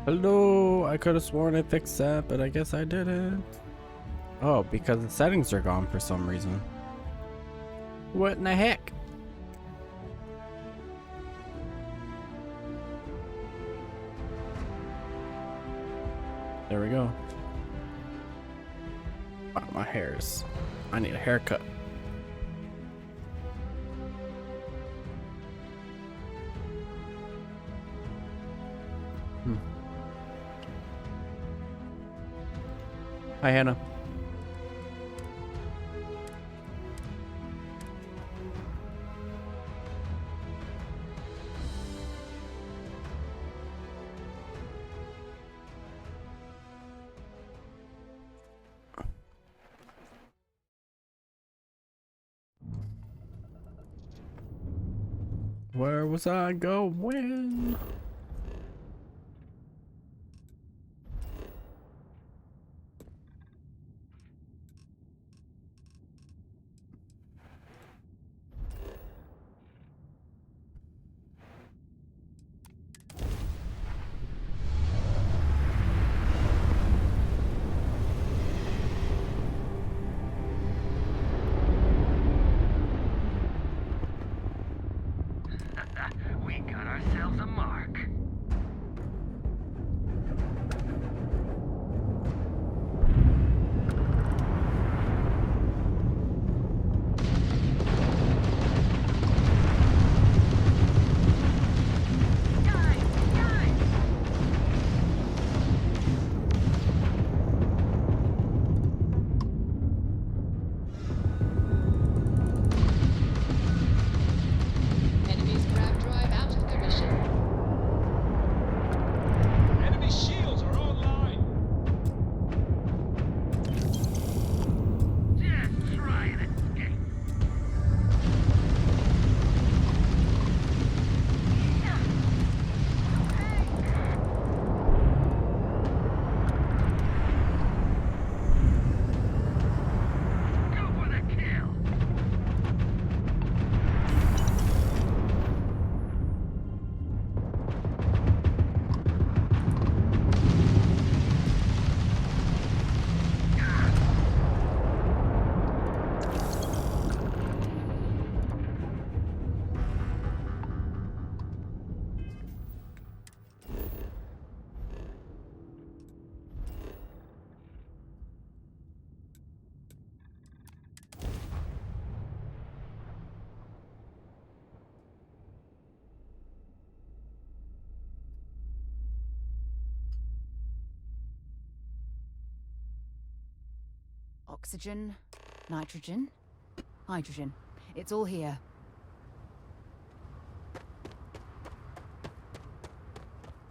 Hello, I could have sworn I fixed that, but I guess I didn't. Oh, because the settings are gone for some reason. What in the heck? There we go. Wow, my hair's... I need a haircut. Hi, Hannah. Where was I going? We got ourselves a mark. Enemy's grav drive out of commission. Enemy shields are online! Just try and escape. Go for the kill. Oxygen, nitrogen, hydrogen. It's all here.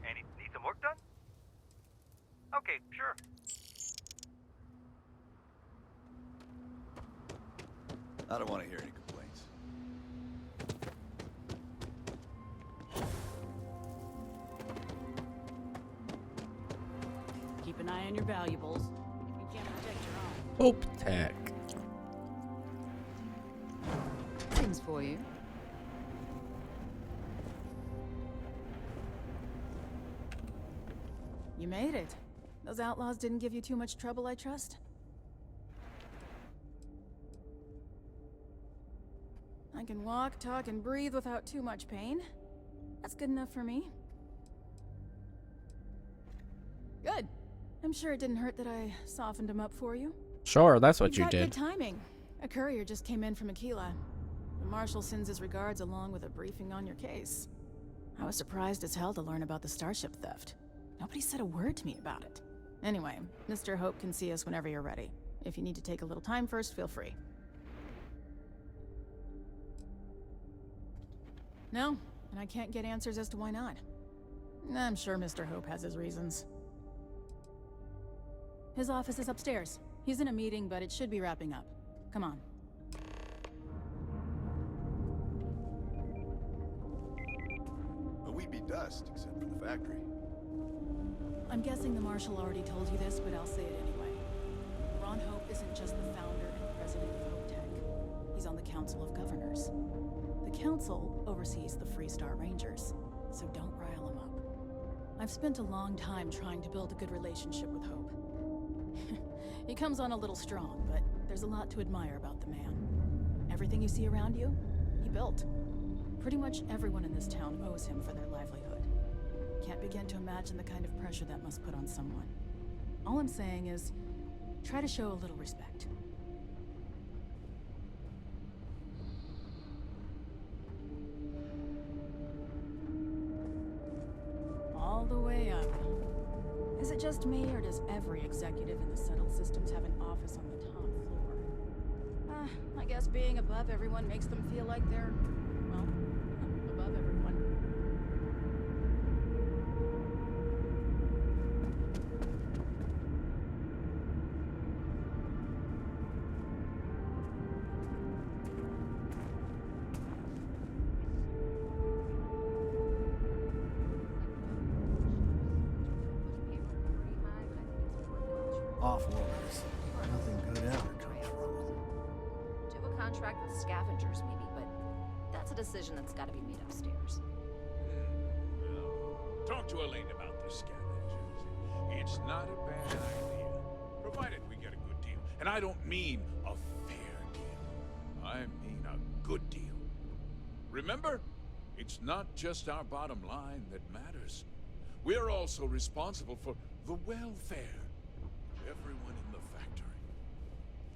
Need some work done? Okay, sure. I don't want to hear any complaints. Keep an eye on your valuables. You can't protect your own. Hope Tech. Things for you. You made it. Those outlaws didn't give you too much trouble, I trust? I can walk, talk, and breathe without too much pain. That's good enough for me. Good. I'm sure it didn't hurt that I softened him up for you. Sure, that's what You've you got did. good timing. A courier just came in from Aquila. The Marshal sends his regards along with a briefing on your case. I was surprised as hell to learn about the starship theft. Nobody said a word to me about it. Anyway, Mr. Hope can see us whenever you're ready. If you need to take a little time first, feel free. No, and I can't get answers as to why not. I'm sure Mr. Hope has his reasons. His office is upstairs. He's in a meeting, but it should be wrapping up. Come on. But we'd be dust, except for the factory. I'm guessing the Marshal already told you this, but I'll say it anyway. Ron Hope isn't just the founder and president of Hope Tech. He's on the Council of Governors. The Council oversees the Freestar Rangers, so don't rile him up. I've spent a long time trying to build a good relationship with Hope. He comes on a little strong, but there's a lot to admire about the man. Everything you see around you, he built. Pretty much everyone in this town owes him for their livelihood. Can't begin to imagine the kind of pressure that must put on someone. All I'm saying is, try to show a little respect. All the way up. Is it just me, or does every executive in the settled systems have an office on the top floor? I guess being above everyone makes them feel like they're, well, above everyone. Awful orders. Nothing good ever comes from it. Do a contract with scavengers, maybe, but that's a decision that's got to be made upstairs. Talk to Elaine about the scavengers. It's not a bad idea, provided we get a good deal. And I don't mean a fair deal. I mean a good deal. Remember, it's not just our bottom line that matters. We're also responsible for the welfare of everyone in the factory.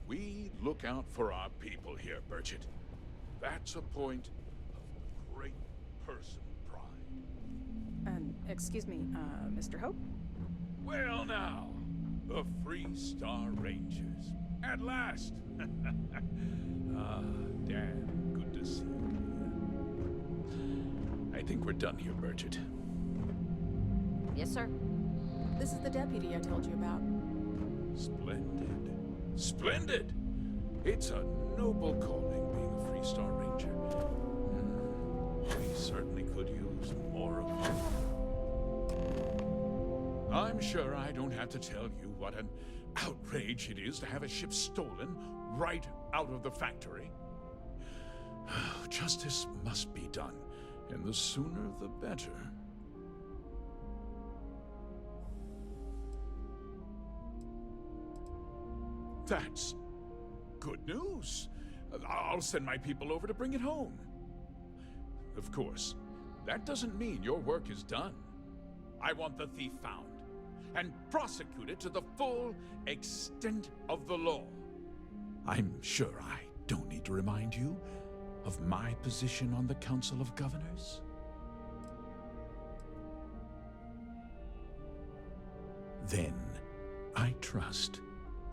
We look out for our people here, Burchett. That's a point of great personal pride. Excuse me, Mr. Hope? Well now, the Free Star Rangers. At last! Ah, Dan, good to see you. I think we're done here, Burchett. Yes, sir. This is the deputy I told you about. Splendid. Splendid! It's a noble calling being a Free Star Ranger. We certainly could use more of you. I'm sure I don't have to tell you what an outrage it is to have a ship stolen right out of the factory. Justice must be done, and the sooner the better. That's good news. I'll send my people over to bring it home. Of course, that doesn't mean your work is done. I want the thief found and prosecuted to the full extent of the law. I'm sure I don't need to remind you of my position on the Council of Governors. Then, I trust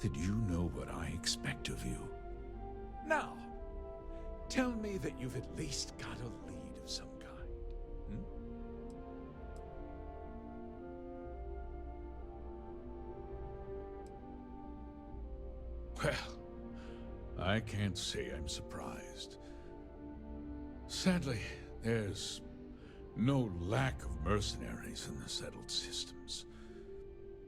that you know what I expect of you. Now, tell me that you've at least got a lead of some kind. Well, I can't say I'm surprised. Sadly, there's no lack of mercenaries in the settled systems.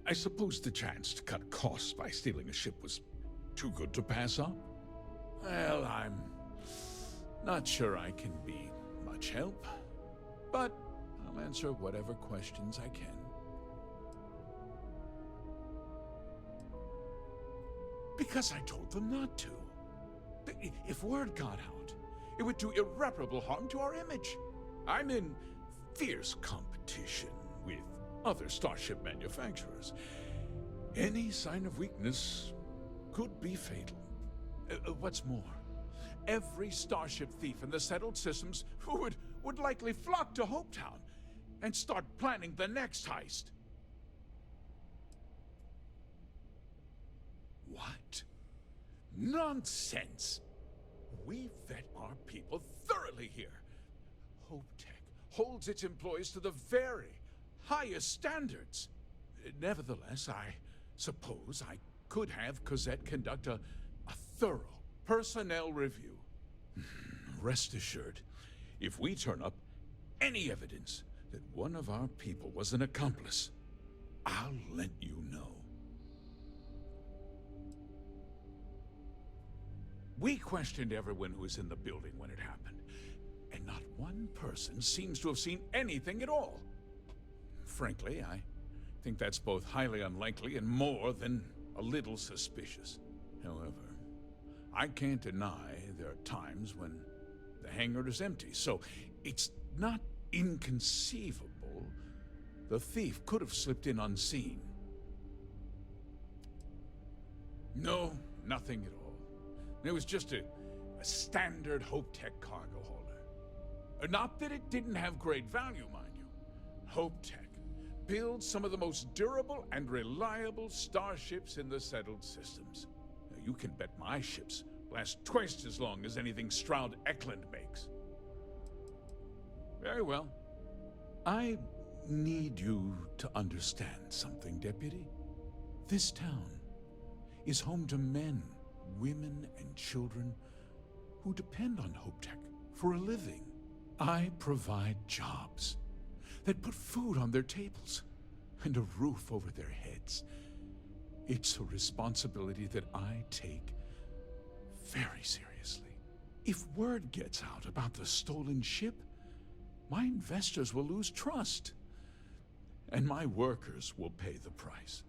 I suppose the chance to cut costs by stealing a ship was too good to pass up? Well, I'm not sure I can be much help, but I'll answer whatever questions I can. Because I told them not to. If word got out, it would do irreparable harm to our image. I'm in fierce competition with other starship manufacturers. Any sign of weakness could be fatal. What's more, every starship thief in the settled systems would likely flock to Hopetown and start planning the next heist. What? Nonsense! We vet our people thoroughly here. HopeTech holds its employees to the very highest standards. Nevertheless, I suppose I could have Cosette conduct a thorough personnel review. Rest assured, if we turn up any evidence that one of our people was an accomplice, I'll let you know. We questioned everyone who was in the building when it happened, and not one person seems to have seen anything at all. Frankly, I think that's both highly unlikely and more than a little suspicious. However, I can't deny there are times when the hangar is empty, so it's not inconceivable the thief could have slipped in unseen. No, nothing at all. It was just a standard Hope Tech cargo hauler. Not that it didn't have great value, mind you. Hope Tech builds some of the most durable and reliable starships in the settled systems. Now, you can bet my ships last twice as long as anything Stroud Eklund makes. Very well. I need you to understand something, Deputy. This town is home to men, women, and children who depend on Hope Tech for a living. I provide jobs that put food on their tables and a roof over their heads. It's a responsibility that I take very seriously. If word gets out about the stolen ship, my investors will lose trust, and my workers will pay the price.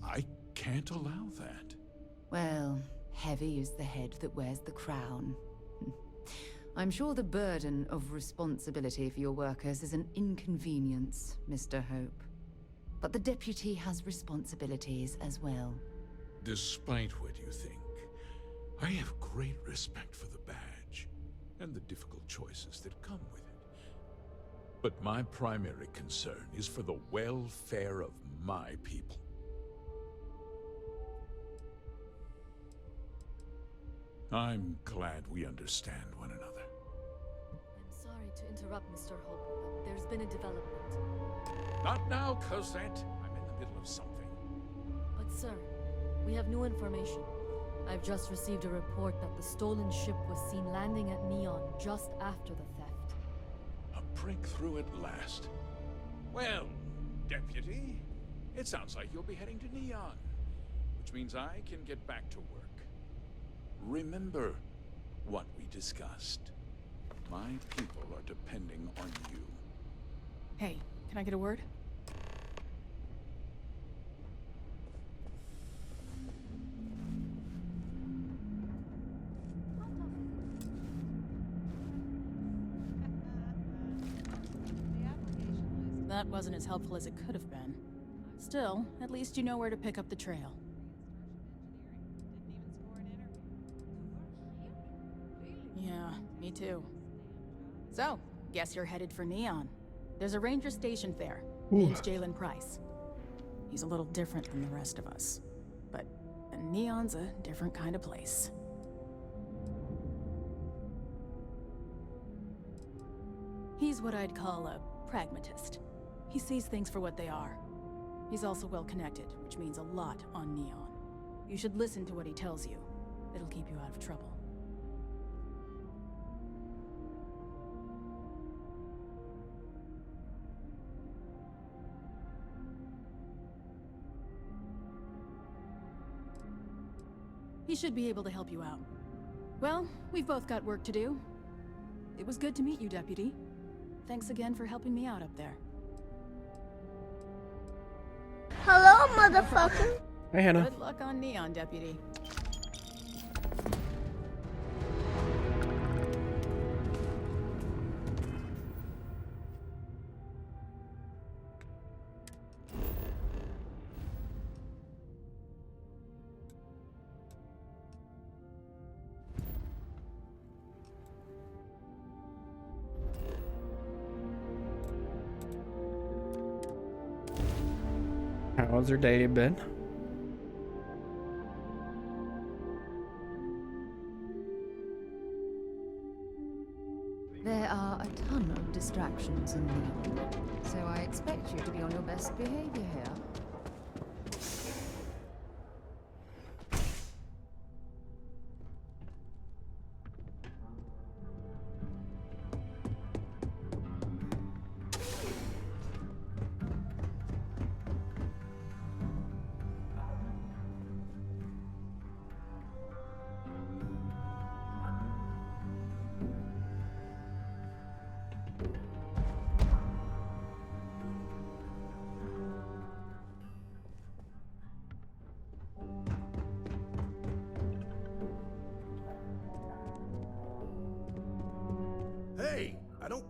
I can't allow that. Well, heavy is the head that wears the crown. I'm sure the burden of responsibility for your workers is an inconvenience, Mr. Hope. But the deputy has responsibilities as well. Despite what you think, I have great respect for the badge and the difficult choices that come with it. But my primary concern is for the welfare of my people. I'm glad we understand one another. I'm sorry to interrupt, Mr. Hope, but there's been a development. Not now, Cosette. I'm in the middle of something. But sir, we have new information. I've just received a report that the stolen ship was seen landing at Neon just after the theft. A breakthrough at last. Well, Deputy, it sounds like you'll be heading to Neon, which means I can get back to work. Remember what we discussed. My people are depending on you. Hey, can I get a word? That wasn't as helpful as it could have been. Still, at least you know where to pick up the trail. Yeah, me too. So, guess you're headed for Neon. There's a ranger stationed there. Name's Jalen Price. He's a little different than the rest of us. But Neon's a different kind of place. He's what I'd call a pragmatist. He sees things for what they are. He's also well connected, which means a lot on Neon. You should listen to what he tells you. It'll keep you out of trouble. He should be able to help you out. Well, we've both got work to do. It was good to meet you, Deputy. Thanks again for helping me out up there. Hello, motherfucker. Hey, Hannah. Good luck on Neon, Deputy. How's your day been? There are a ton of distractions in Neon, so I expect you to be on your best behavior here.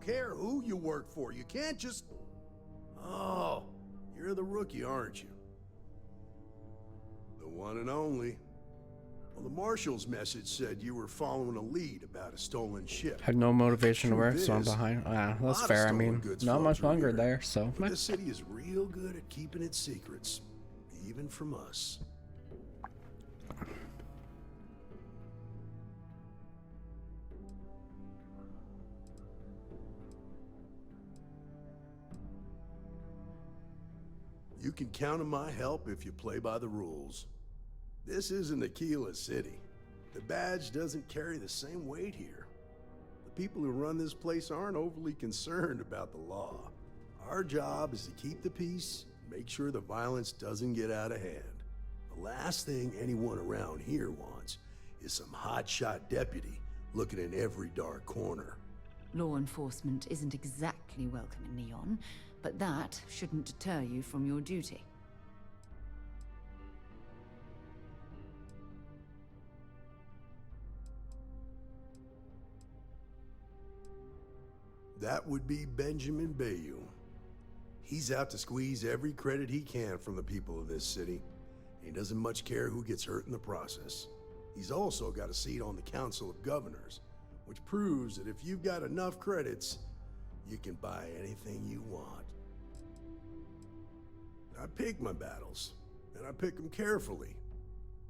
care who you work for. You can't just... Oh, you're the rookie, aren't you? The one and only. Well, the Marshal's message said you were following a lead about a stolen ship. Had no motivation to work, so I'm Truth is, behind. Yeah, that's lot of fair. I stolen mean, goods not flow much through longer here. there, so. But this city is real good at keeping its secrets, even from us. You can count on my help if you play by the rules. This isn't Aquila City. The badge doesn't carry the same weight here. The people who run this place aren't overly concerned about the law. Our job is to keep the peace, make sure the violence doesn't get out of hand. The last thing anyone around here wants is some hotshot deputy looking in every dark corner. Law enforcement isn't exactly welcome in Neon, but that shouldn't deter you from your duty. That would be Benjamin Bayou. He's out to squeeze every credit he can from the people of this city. He doesn't much care who gets hurt in the process. He's also got a seat on the Council of Governors, which proves that if you've got enough credits, you can buy anything you want. I pick my battles, and I pick them carefully.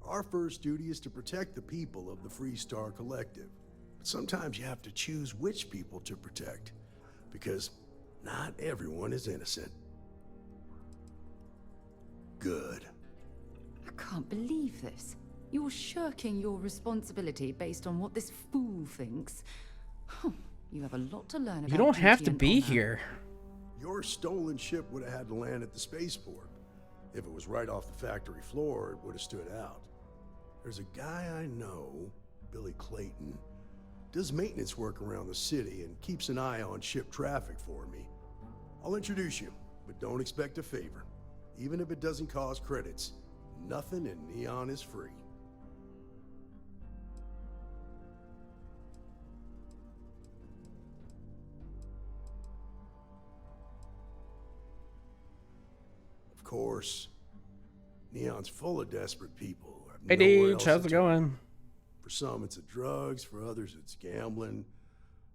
Our first duty is to protect the people of the Freestar Collective. But sometimes you have to choose which people to protect, because not everyone is innocent. Good. I can't believe this. You're shirking your responsibility based on what this fool thinks. You have a lot to learn about. You don't have duty to and be honor. here. Your stolen ship would have had to land at the spaceport. If it was right off the factory floor, it would have stood out. There's a guy I know, Billy Clayton, does maintenance work around the city and keeps an eye on ship traffic for me. I'll introduce you, but don't expect a favor. Even if it doesn't cost credits, nothing in Neon is free. Of course, Neon's full of desperate people who have Hey, nowhere Deej, else how's to it turn. going? For some, it's the drugs. For others, it's gambling.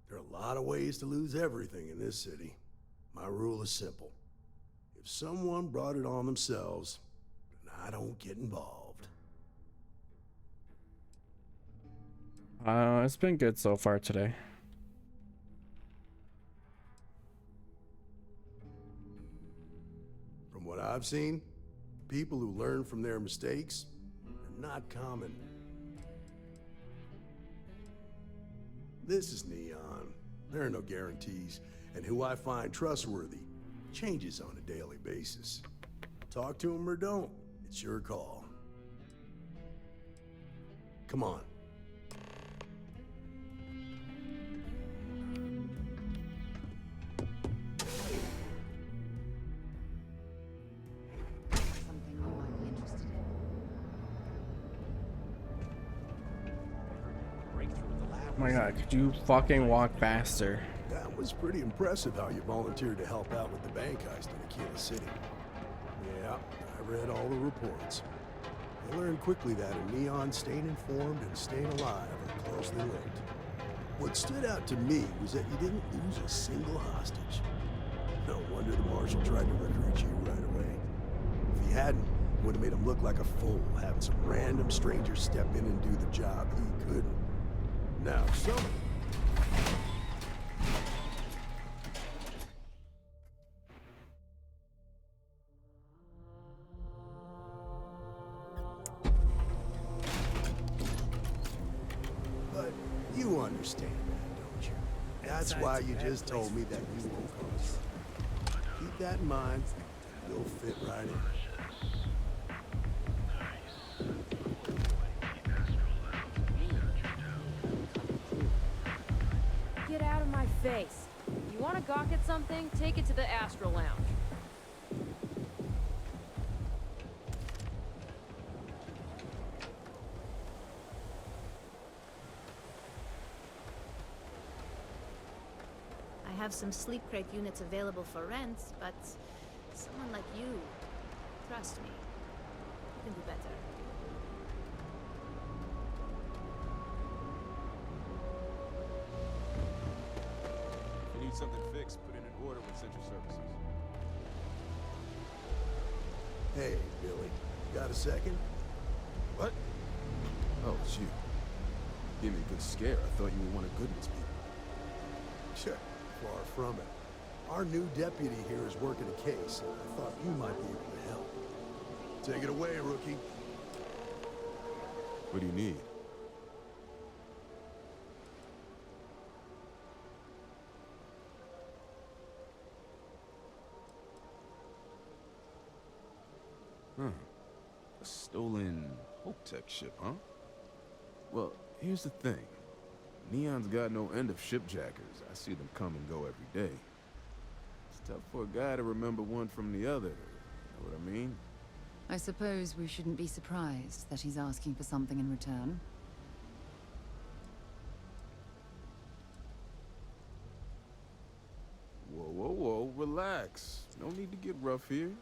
There are a lot of ways to lose everything in this city. My rule is simple. If someone brought it on themselves, then I don't get involved. It's been good so far today. From what I've seen, people who learn from their mistakes are not common. This is Neon. There are no guarantees, and who I find trustworthy changes on a daily basis. Talk to them or don't, it's your call. Come on. Something you might be interested in. Oh my god, could you fucking walk faster? That was pretty impressive how you volunteered to help out with the bank heist in Aquila City. Yeah, I read all the reports. I learned quickly that a Neon staying informed and staying alive are closely linked. What stood out to me was that you didn't lose a single hostage. No wonder the Marshal tried to recruit you right away. If he hadn't, it would have made him look like a fool, having some random stranger step in and do the job he couldn't. Now, some... But you understand that, don't you? That's why you just told me that you won't cause trouble. Keep that in mind. You'll fit right in. Get out of my face. You want to gawk at something? Take it to the Astral Lounge. I have some sleep crate units available for rent, but someone like you, trust me, you can do better. If you need something fixed, put in an order with Central Services. Hey, Billy. Got a second? What? Oh, it's you. Give me a good scare. I thought you were one of Goodman's people. Sure. Far from it. Our new deputy here is working a case, and I thought you might be able to help. Take it away, rookie. What do you need? A stolen Hope Tech ship, huh? Well, here's the thing. Neon's got no end of shipjackers. I see them come and go every day. It's tough for a guy to remember one from the other. You know what I mean? I suppose we shouldn't be surprised that he's asking for something in return. Whoa, whoa, whoa, relax. No need to get rough here.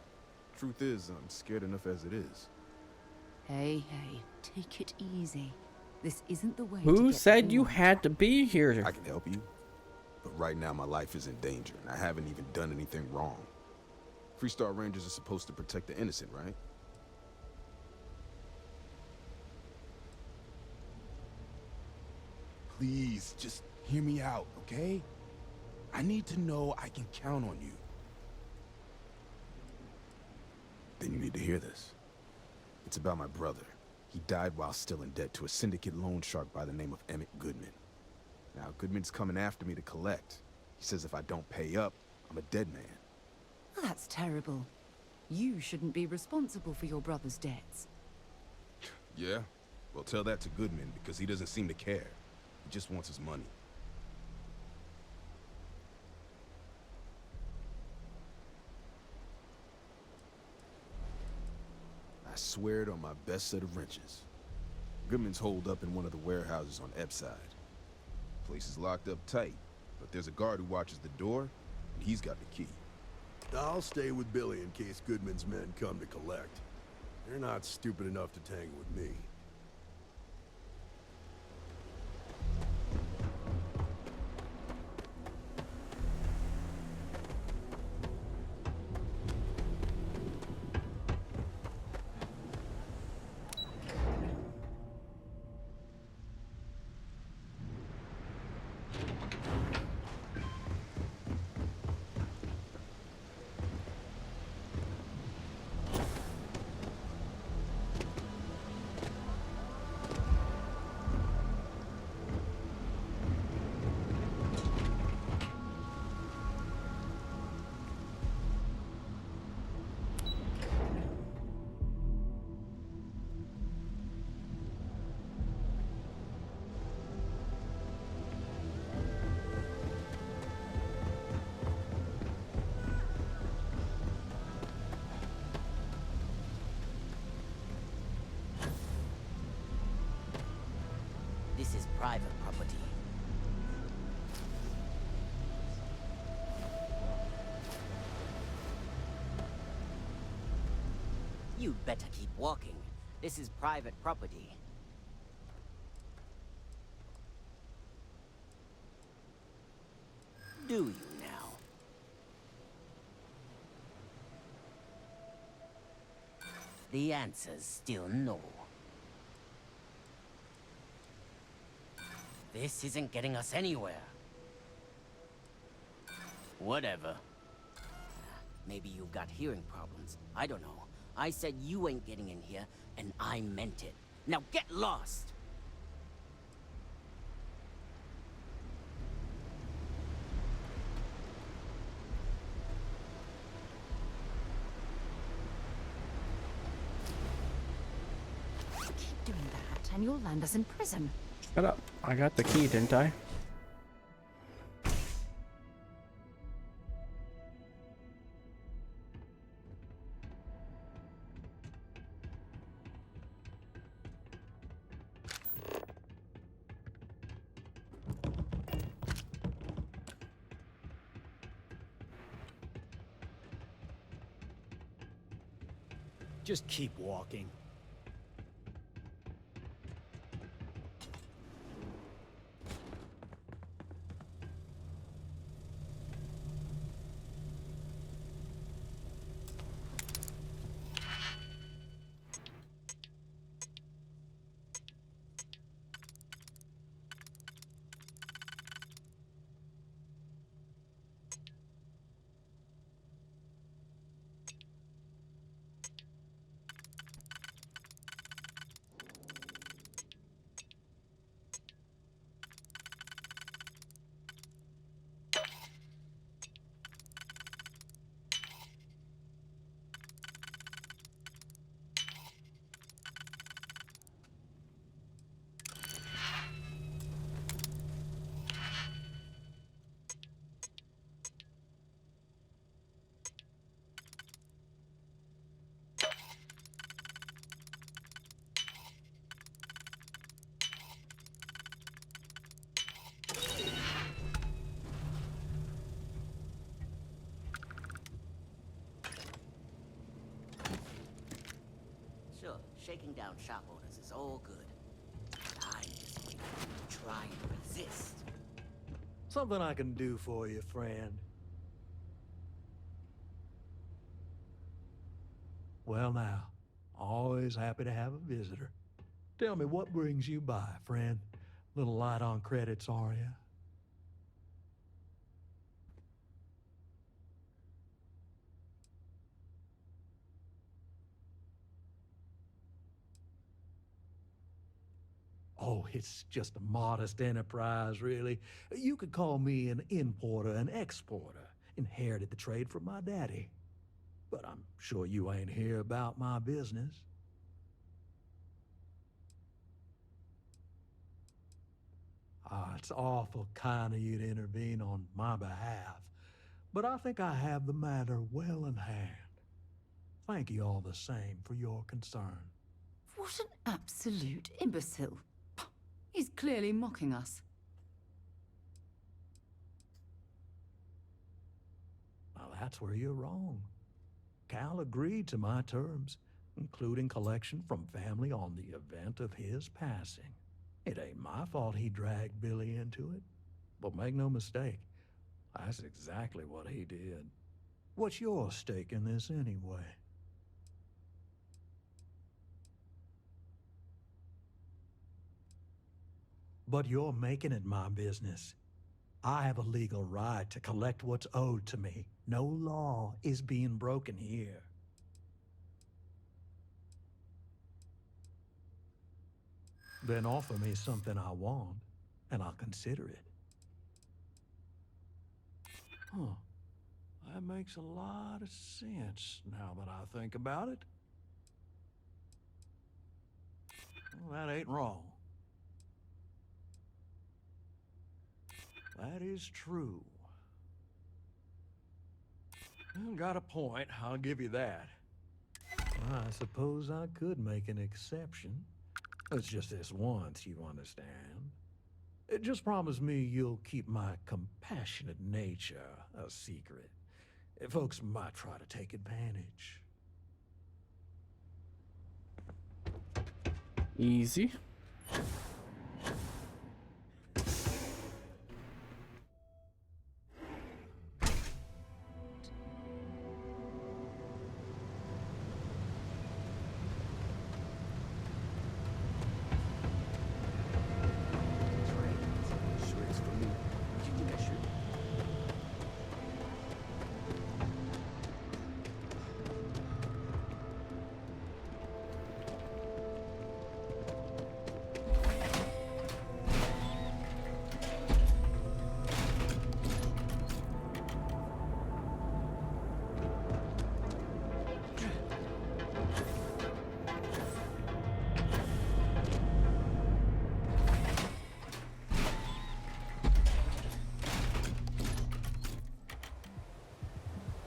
Truth is, I'm scared enough as it is. Hey, take it easy. This isn't the way to Who get said what you want. had to be here? I can help you, but right now my life is in danger, and I haven't even done anything wrong. Freestar Rangers are supposed to protect the innocent, right? Please, just hear me out, okay? I need to know I can count on you. Then you need to hear this. It's about my brother. He died while still in debt to a syndicate loan shark by the name of Emmett Goodman. Now, Goodman's coming after me to collect. He says if I don't pay up, I'm a dead man. That's terrible. You shouldn't be responsible for your brother's debts. Yeah? Well, tell that to Goodman, because he doesn't seem to care. He just wants his money. I swear it on my best set of wrenches. Goodman's holed up in one of the warehouses on Epside. Place is locked up tight, but there's a guard who watches the door, and he's got the key. I'll stay with Billy in case Goodman's men come to collect. They're not stupid enough to tangle with me. This is private property. You'd better keep walking. This is private property. Do you now? The answer's still no. This isn't getting us anywhere. Whatever. Maybe you've got hearing problems. I don't know. I said you ain't getting in here, and I meant it. Now get lost! Keep doing that, and you'll land us in prison. Shut up. I got the key, didn't I? Just keep walking. Sure, shaking down shop owners is all good. But I'm just waiting for you to try and resist. Something I can do for you, friend. Well now, always happy to have a visitor. Tell me, what brings you by, friend? Little light on credits, are you? Oh, it's just a modest enterprise, really. You could call me an importer and exporter. Inherited the trade from my daddy. But I'm sure you ain't here about my business. Ah, it's awful kind of you to intervene on my behalf. But I think I have the matter well in hand. Thank you all the same for your concern. What an absolute imbecile. He's clearly mocking us. Well, that's where you're wrong. Cal agreed to my terms, including collection from family on the event of his passing. It ain't my fault he dragged Billy into it. But make no mistake, that's exactly what he did. What's your stake in this anyway? But you're making it my business. I have a legal right to collect what's owed to me. No law is being broken here. Then offer me something I want, and I'll consider it. Huh. That makes a lot of sense now that I think about it. Well, that ain't wrong. That is true. You got a point, I'll give you that. I suppose I could make an exception. It's just this once, you understand. Just promise me you'll keep my compassionate nature a secret. Folks might try to take advantage. Easy.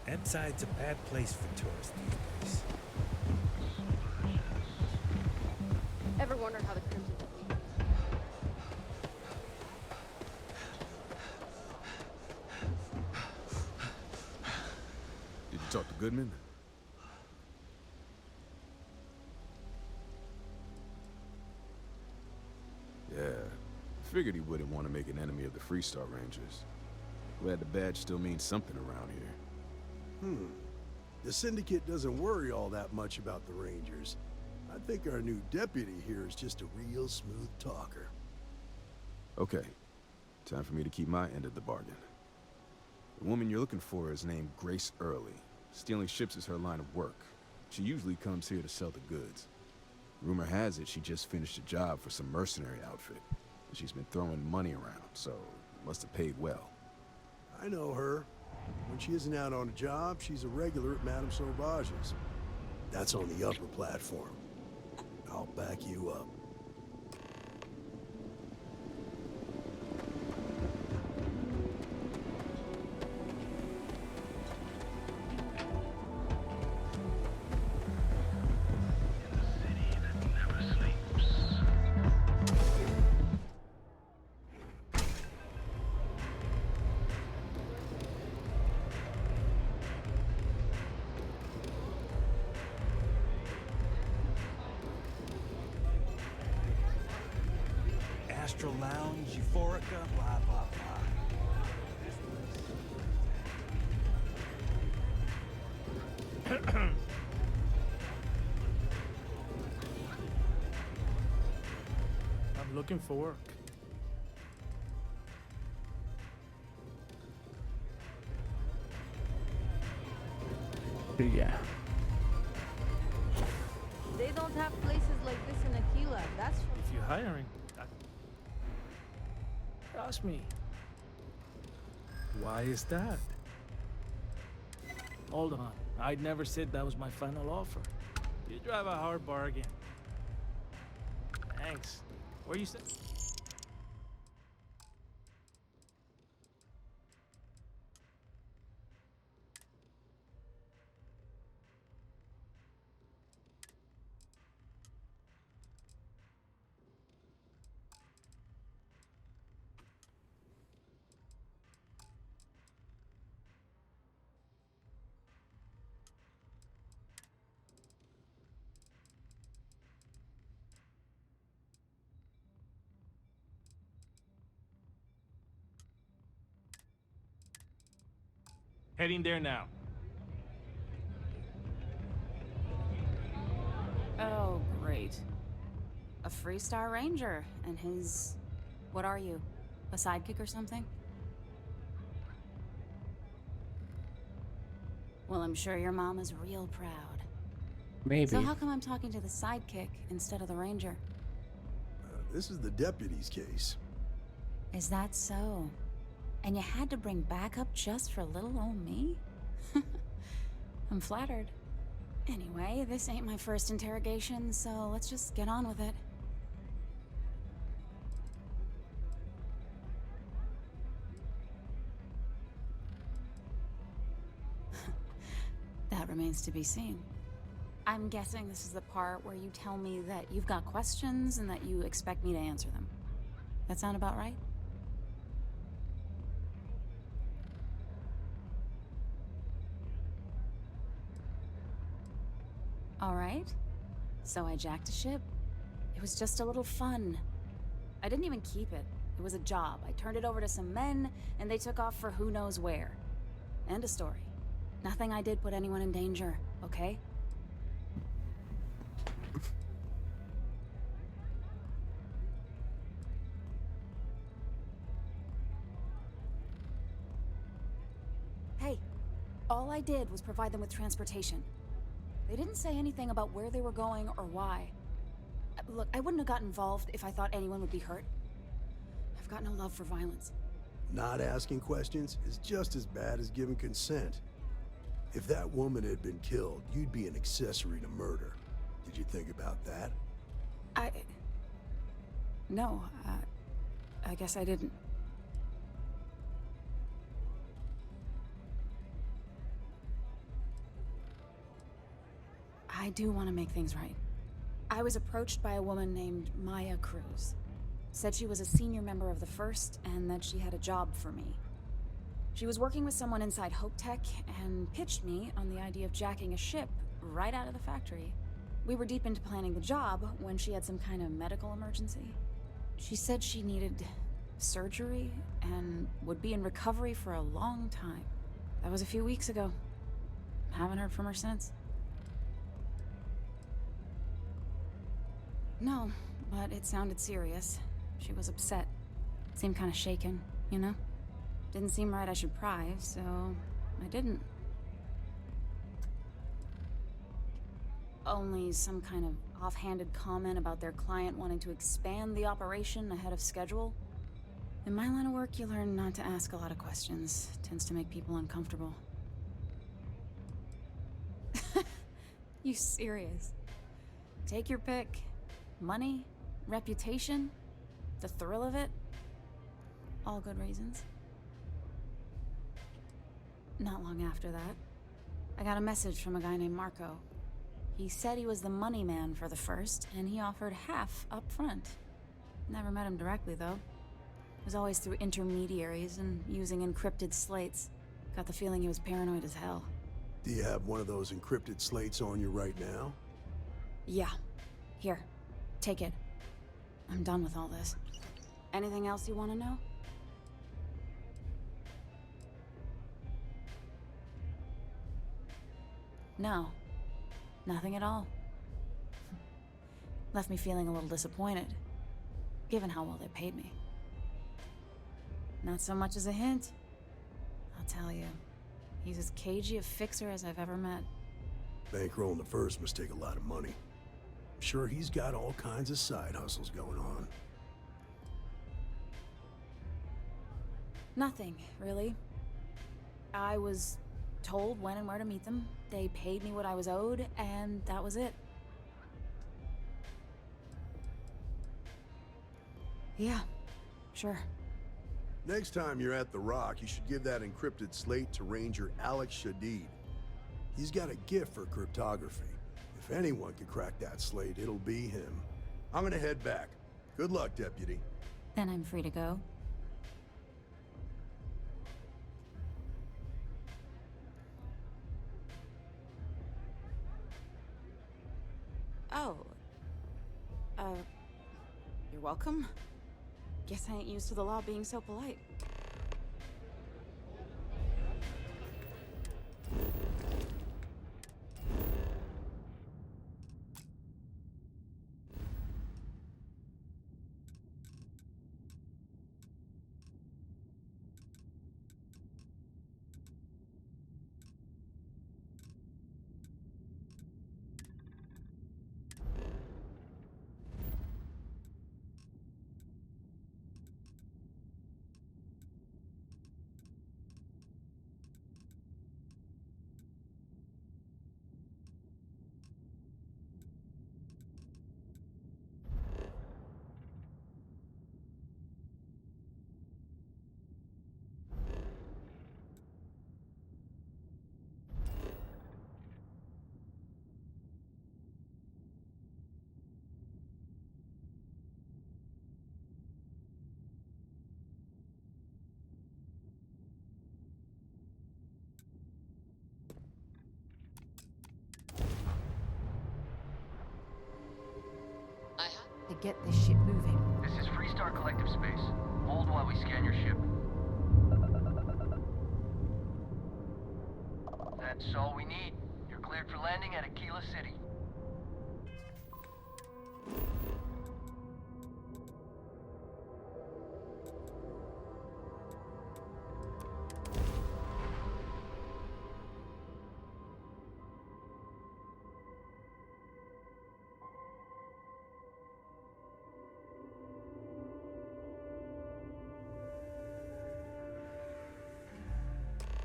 Inside's a bad place for tourists these days. Ever wondered how the Crimson... Did you talk to Goodman? figured he wouldn't want to make an enemy of the Freestar Rangers. Glad the badge still means something around here. The Syndicate doesn't worry all that much about the Rangers. I think our new deputy here is just a real smooth talker. Okay, time for me to keep my end of the bargain. The woman you're looking for is named Grace Early. Stealing ships is her line of work. She usually comes here to sell the goods. Rumor has it she just finished a job for some mercenary outfit. She's been throwing money around, so must have paid well. I know her. When she isn't out on a job, she's a regular at Madame Sauvage's. That's on the upper platform. I'll back you up. Astral Lounge, Euphorica, blah, blah, blah. I'm looking for work. Yeah. They don't have places like this in Aquila, that's for If you're hiring, trust me. Why is that? Hold on. I'd never said that was my final offer. You drive a hard bargain. Thanks. Where you stay? Heading there now. Oh, great. A Freestar Ranger and his... What are you? A sidekick or something? Well, I'm sure your mom is real proud. Maybe. So how come I'm talking to the sidekick instead of the Ranger? This is the deputy's case. Is that so? And you had to bring backup just for little old me? I'm flattered. Anyway, this ain't my first interrogation, so let's just get on with it. That remains to be seen. I'm guessing this is the part where you tell me that you've got questions and that you expect me to answer them. That sound about right? All right. So I jacked a ship. It was just a little fun. I didn't even keep it. It was a job. I turned it over to some men, and they took off for who knows where. End of story. Nothing I did put anyone in danger, okay? Hey, all I did was provide them with transportation. They didn't say anything about where they were going or why. Look, I wouldn't have got involved if I thought anyone would be hurt. I've got no love for violence. Not asking questions is just as bad as giving consent. If that woman had been killed, you'd be an accessory to murder. Did you think about that? No, I guess I didn't. I do want to make things right. I was approached by a woman named Maya Cruz. Said she was a senior member of the First and that she had a job for me. She was working with someone inside Hope Tech and pitched me on the idea of jacking a ship right out of the factory. We were deep into planning the job when she had some kind of medical emergency. She said she needed surgery and would be in recovery for a long time. That was a few weeks ago. Haven't heard from her since. No, but it sounded serious. She was upset. Seemed kind of shaken, you know? Didn't seem right I should pry, so I didn't. Only some kind of offhanded comment about their client wanting to expand the operation ahead of schedule. In my line of work, you learn not to ask a lot of questions. Tends to make people uncomfortable. You serious? Take your pick. Money, reputation, the thrill of it. All good reasons. Not long after that, I got a message from a guy named Marco. He said he was the money man for the first, and he offered half up front. Never met him directly, though. It was always through intermediaries and using encrypted slates. Got the feeling he was paranoid as hell. Do you have one of those encrypted slates on you right now? Yeah. Here. Take it. I'm done with all this. Anything else you want to know? No. Nothing at all. Left me feeling a little disappointed, given how well they paid me. Not so much as a hint. I'll tell you, he's as cagey a fixer as I've ever met. Bankrolling the first must take a lot of money. I'm sure he's got all kinds of side hustles going on. Nothing, really. I was told when and where to meet them. They paid me what I was owed, and that was it. Yeah, sure. Next time you're at the Rock, you should give that encrypted slate to Ranger Alex Shadid. He's got a gift for cryptography. If anyone can crack that slate, it'll be him. I'm gonna head back. Good luck, Deputy. Then I'm free to go. Oh. You're welcome. Guess I ain't used to the law being so polite. I have to get this ship moving. This is Freestar Collective Space. Hold while we scan your ship. That's all we need. You're cleared for landing at Aquila City.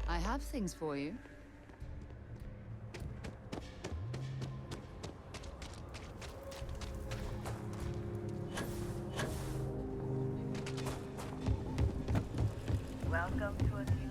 I have things for you. Welcome to Aquila City.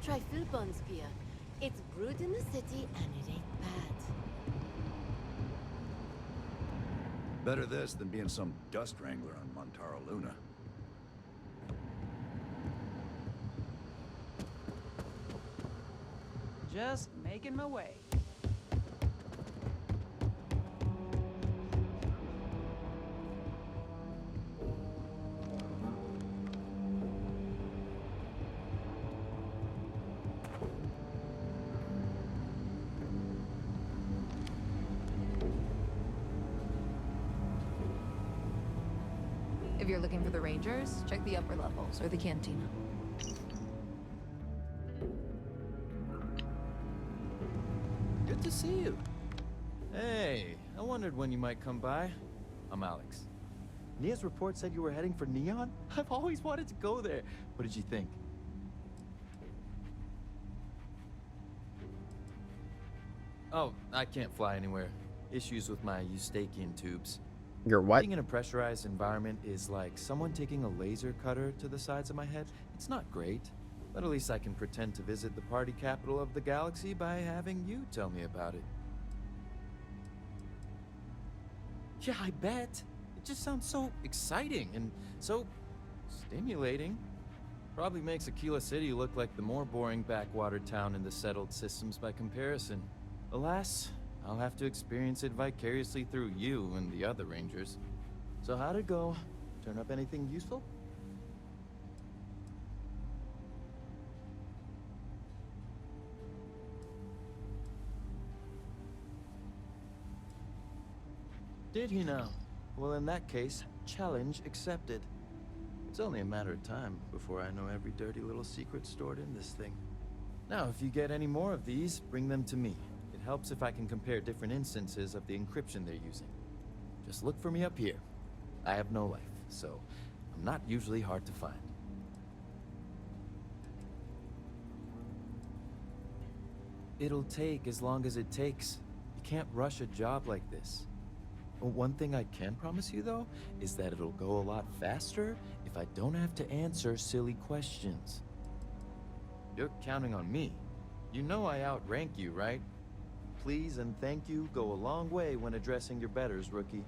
try Philbon's beer. It's brewed in the city and it ain't bad. Better this than being some dust wrangler on Montaro Luna. Just making my way. If you're looking for the Rangers, check the upper levels or the cantina. Good to see you. Hey, I wondered when you might come by. I'm Alex. Nia's report said you were heading for Neon? I've always wanted to go there. What did you think? Oh, I can't fly anywhere. Issues with my Eustachian tubes. Your what? Being in a pressurized environment is like someone taking a laser cutter to the sides of my head. It's not great, but at least I can pretend to visit the party capital of the galaxy by having you tell me about it. Yeah, I bet. It just sounds so exciting and so stimulating. Probably makes Aquila City look like the more boring backwater town in the settled systems by comparison. Alas, I'll have to experience it vicariously through you and the other Rangers. So how'd it go? Turn up anything useful? Did he now? Well, in that case, challenge accepted. It's only a matter of time before I know every dirty little secret stored in this thing. Now, if you get any more of these, bring them to me. It helps if I can compare different instances of the encryption they're using. Just look for me up here. I have no life, so I'm not usually hard to find. It'll take as long as it takes. You can't rush a job like this. One thing I can promise you, though, is that it'll go a lot faster if I don't have to answer silly questions. You're counting on me. You know I outrank you, right? Please and thank you go a long way when addressing your betters, rookie.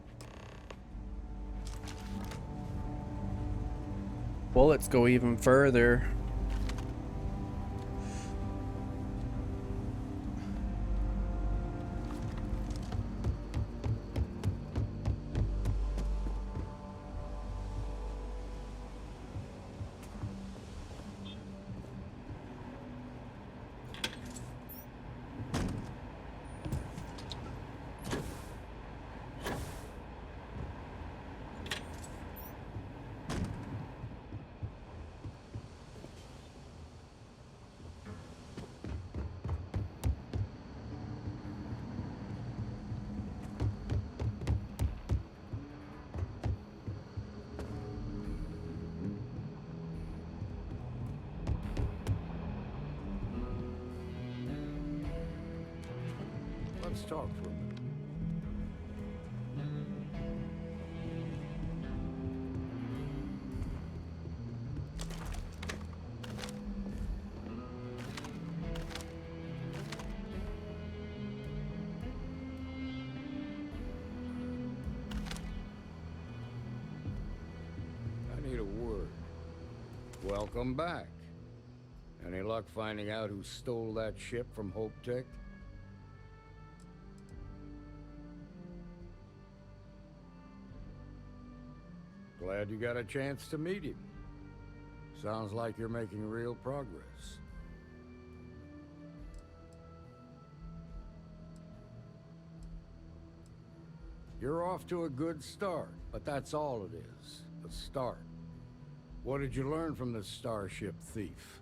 Bullets go even further. Let's talk for a minute. I need a word. Welcome back. Any luck finding out who stole that ship from Hope Tech? Glad you got a chance to meet him. Sounds like you're making real progress. You're off to a good start, but that's all it is, a start. What did you learn from the Starship thief?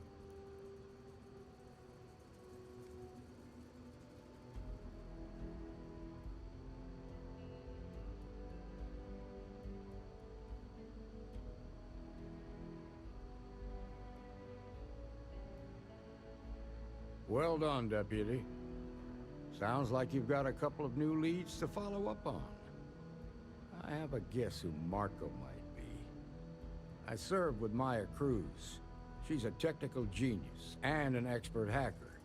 Well done, Deputy. Sounds like you've got a couple of new leads to follow up on. I have a guess who Marco might be. I served with Maya Cruz. She's a technical genius and an expert hacker.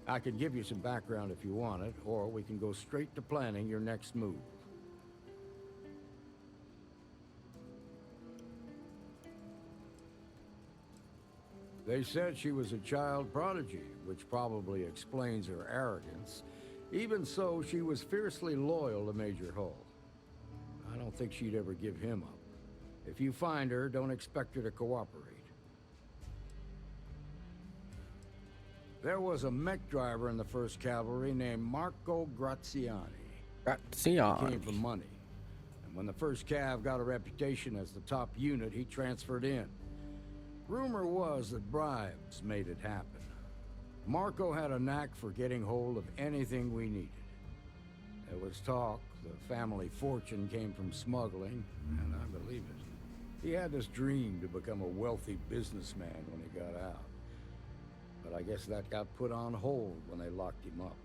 I can give you some background if you want it, or we can go straight to planning your next move. They said she was a child prodigy, which probably explains her arrogance. Even so, she was fiercely loyal to Major Hull. I don't think she'd ever give him up. If you find her, don't expect her to cooperate. There was a mech driver in the 1st Cavalry named Marco Graziani. He came for money. And when the 1st Cav got a reputation as the top unit, he transferred in. Rumor was that bribes made it happen. Marco had a knack for getting hold of anything we needed. There was talk the family fortune came from smuggling, and I believe it. He had this dream to become a wealthy businessman when he got out. But I guess that got put on hold when they locked him up.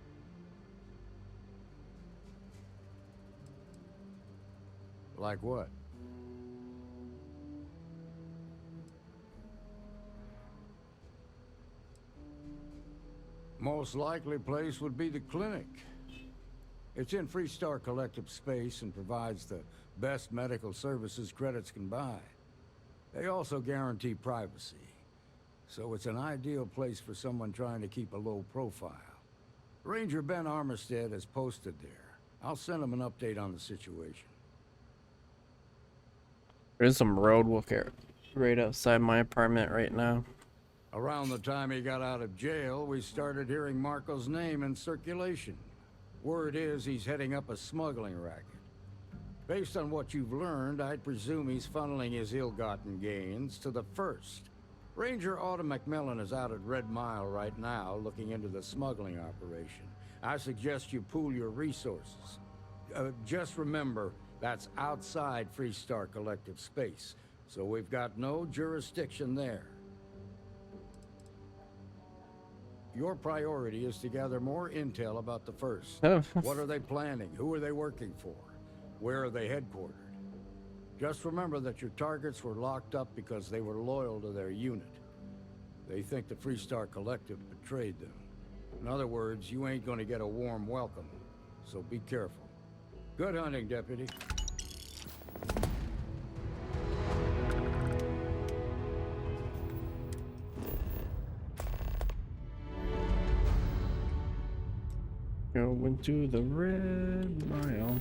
Like what? Most likely place would be the clinic. It's in Freestar Collective space and provides the best medical services credits can buy. They also guarantee privacy. So it's an ideal place for someone trying to keep a low profile. Ranger Ben Armistead is posted there. I'll send him an update on the situation. There's some road walker right outside my apartment right now. Around the time he got out of jail, we started hearing Marco's name in circulation. Word is he's heading up a smuggling racket. Based on what you've learned, I'd presume he's funneling his ill-gotten gains to the 1st. Ranger Autumn McMillan is out at Red Mile right now, looking into the smuggling operation. I suggest you pool your resources. Just remember, that's outside Freestar Collective space, so we've got no jurisdiction there. Your priority is to gather more intel about the 1st. What are they planning? Who are they working for? Where are they headquartered? Just remember that your targets were locked up because they were loyal to their unit. They think the Freestar Collective betrayed them. In other words, you ain't gonna get a warm welcome, so be careful. Good hunting, Deputy. Going to the Red Mile.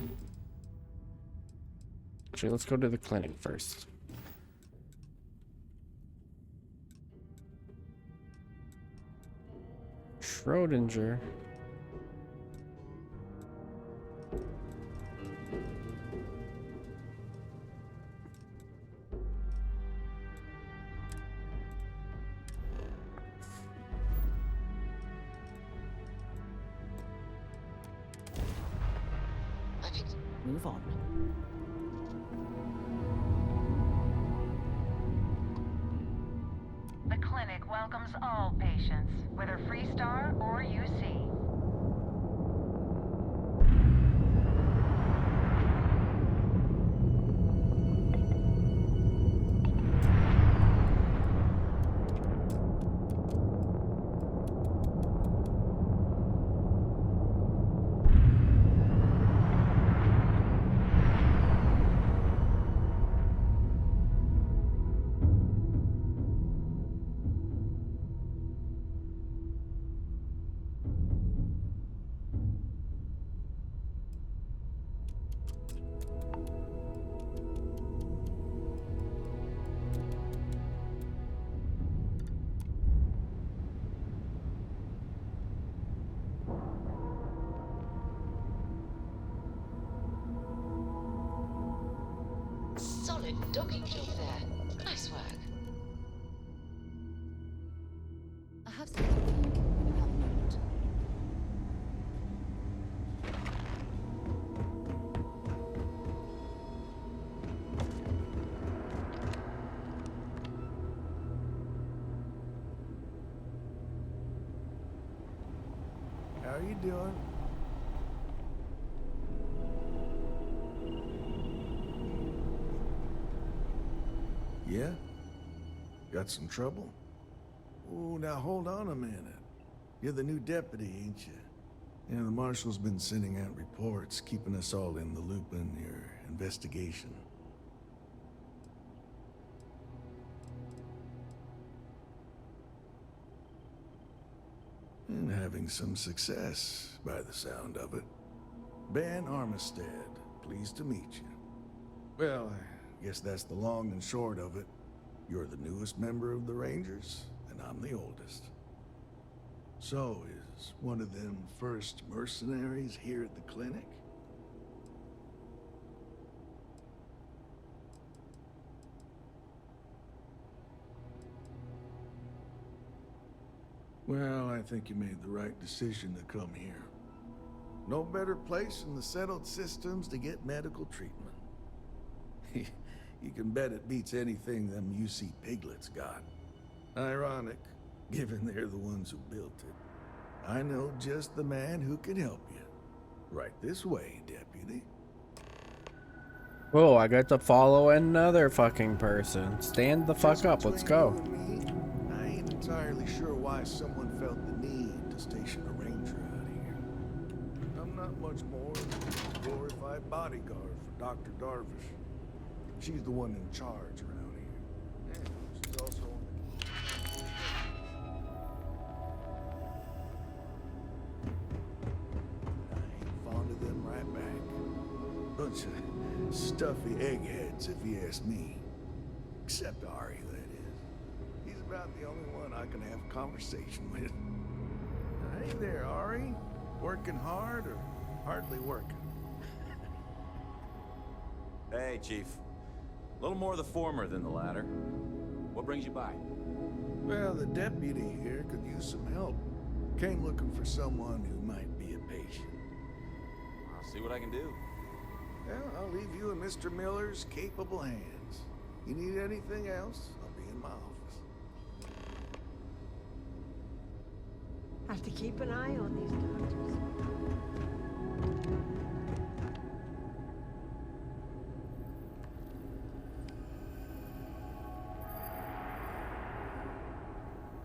Actually, let's go to the clinic first. Schrodinger. Move on. The clinic welcomes all patients, whether Freestar or UC. Solid docking job there. Nice work. I have something for you when you have a moment. How you doing? Yeah? Got some trouble? Oh, now hold on a minute. You're the new deputy, ain't you? Yeah, the marshal's been sending out reports, keeping us all in the loop in your investigation. And having some success, by the sound of it. Ben Armistead, pleased to meet you. Well, I guess that's the long and short of it. You're the newest member of the Rangers, and I'm the oldest. So, is one of them first mercenaries here at the clinic? Well, I think you made the right decision to come here. No better place in the settled systems to get medical treatment. You can bet it beats anything them UC piglets got. Ironic, given they're the ones who built it. I know just the man who can help you. Right this way, deputy. Whoa, I got to follow another fucking person. Stand the fuck up, let's go. I ain't entirely sure why someone felt the need to station a ranger out here. I'm not much more than a glorified bodyguard for Dr. Darvish. She's the one in charge around here. And she's also on the... I ain't fond of them right back. Bunch of stuffy eggheads, if you ask me. Except Ari, that is. He's about the only one I can have a conversation with. Hey there, Ari. Working hard or hardly working? Hey, Chief. A little more the former than the latter. What brings you by? Well, the deputy here could use some help. Came looking for someone who might be a patient. I'll see what I can do. Well, I'll leave you in Mr. Miller's capable hands. You need anything else, I'll be in my office. Have to keep an eye on these doctors.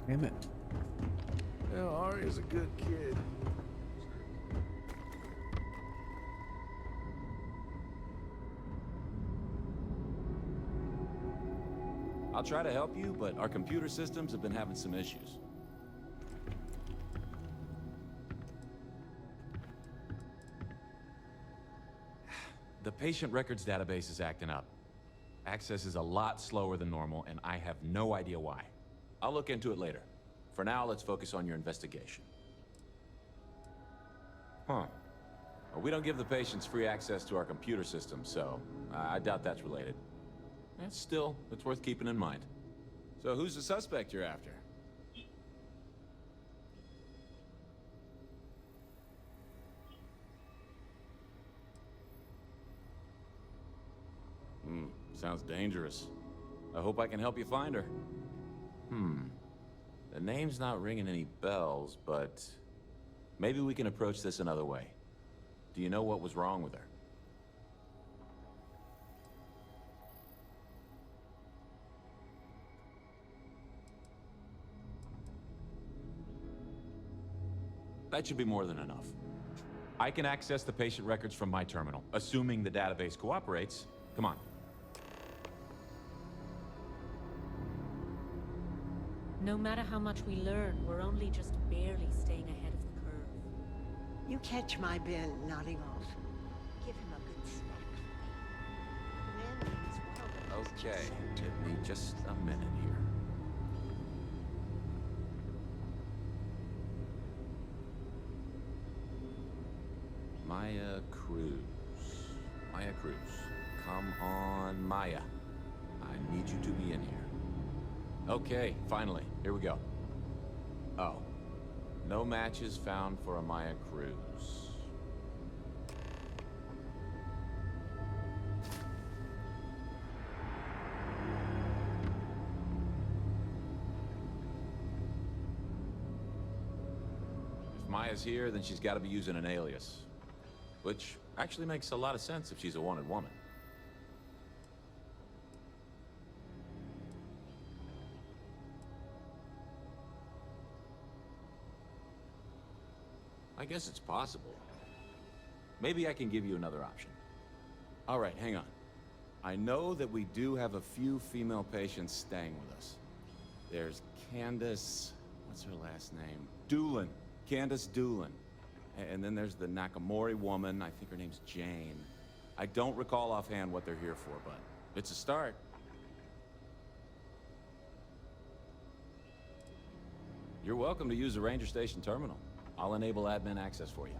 Damn it. Well, Ari's a good kid. I'll try to help you, but our computer systems have been having some issues. The patient records database is acting up. Access is a lot slower than normal, and I have no idea why. I'll look into it later. For now, let's focus on your investigation. Huh. Well, we don't give the patients free access to our computer system, so I doubt that's related. Still, it's worth keeping in mind. So who's the suspect you're after? Sounds dangerous. I hope I can help you find her. The name's not ringing any bells, but maybe we can approach this another way. Do you know what was wrong with her? That should be more than enough. I can access the patient records from my terminal, assuming the database cooperates. Come on. No matter how much we learn, we're only just barely staying ahead of the curve. You catch my Ben nodding off. Give him a good smack. The man means well. Okay, give me just a minute here. Maya Cruz. Maya Cruz. Come on, Maya. I need you to be in here. Okay, finally. Here we go. Oh. No matches found for a Maya Cruz. If Maya's here, then she's got to be using an alias. Which actually makes a lot of sense if she's a wanted woman. I guess it's possible. Maybe I can give you another option. All right, hang on. I know that we do have a few female patients staying with us. There's Candace... what's her last name? Doolin. Candace Doolin. And then there's the Nakamori woman. I think her name's Jane. I don't recall offhand what they're here for, but it's a start. You're welcome to use the Ranger Station terminal. I'll enable admin access for you.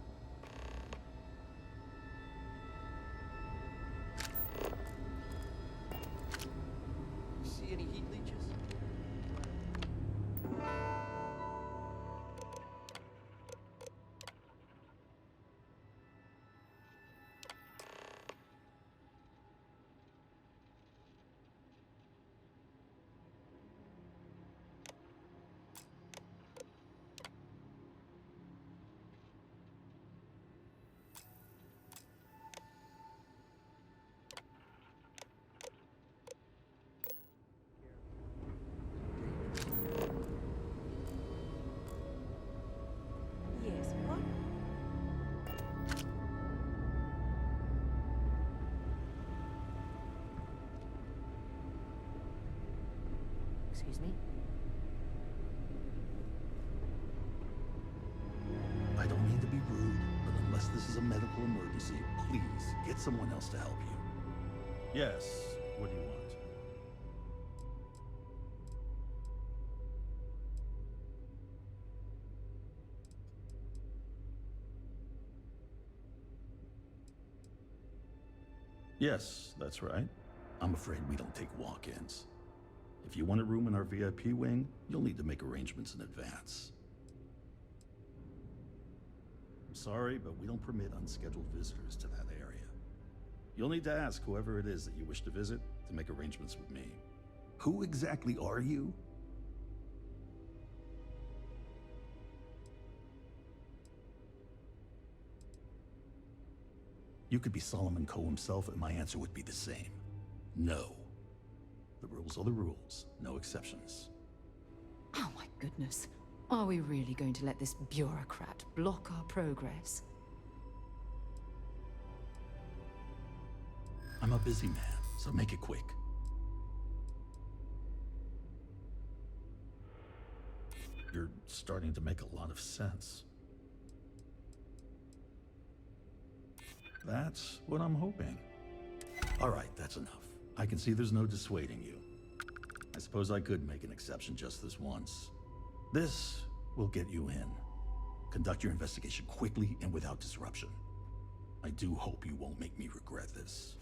See any heat leeches? Yes, what? Excuse me? I don't mean to be rude, but unless this is a medical emergency, please get someone else to help you. Yes, what do you want? Yes, that's right. I'm afraid we don't take walk-ins. If you want a room in our VIP wing, you'll need to make arrangements in advance. I'm sorry, but we don't permit unscheduled visitors to that area. You'll need to ask whoever it is that you wish to visit to make arrangements with me. Who exactly are you? You could be Solomon Coe himself, and my answer would be the same. No. The rules are the rules, no exceptions. Oh my goodness. Are we really going to let this bureaucrat block our progress? I'm a busy man, so make it quick. You're starting to make a lot of sense. That's what I'm hoping. All right, that's enough. I can see there's no dissuading you. I suppose I could make an exception just this once. This will get you in. Conduct your investigation quickly and without disruption. I do hope you won't make me regret this.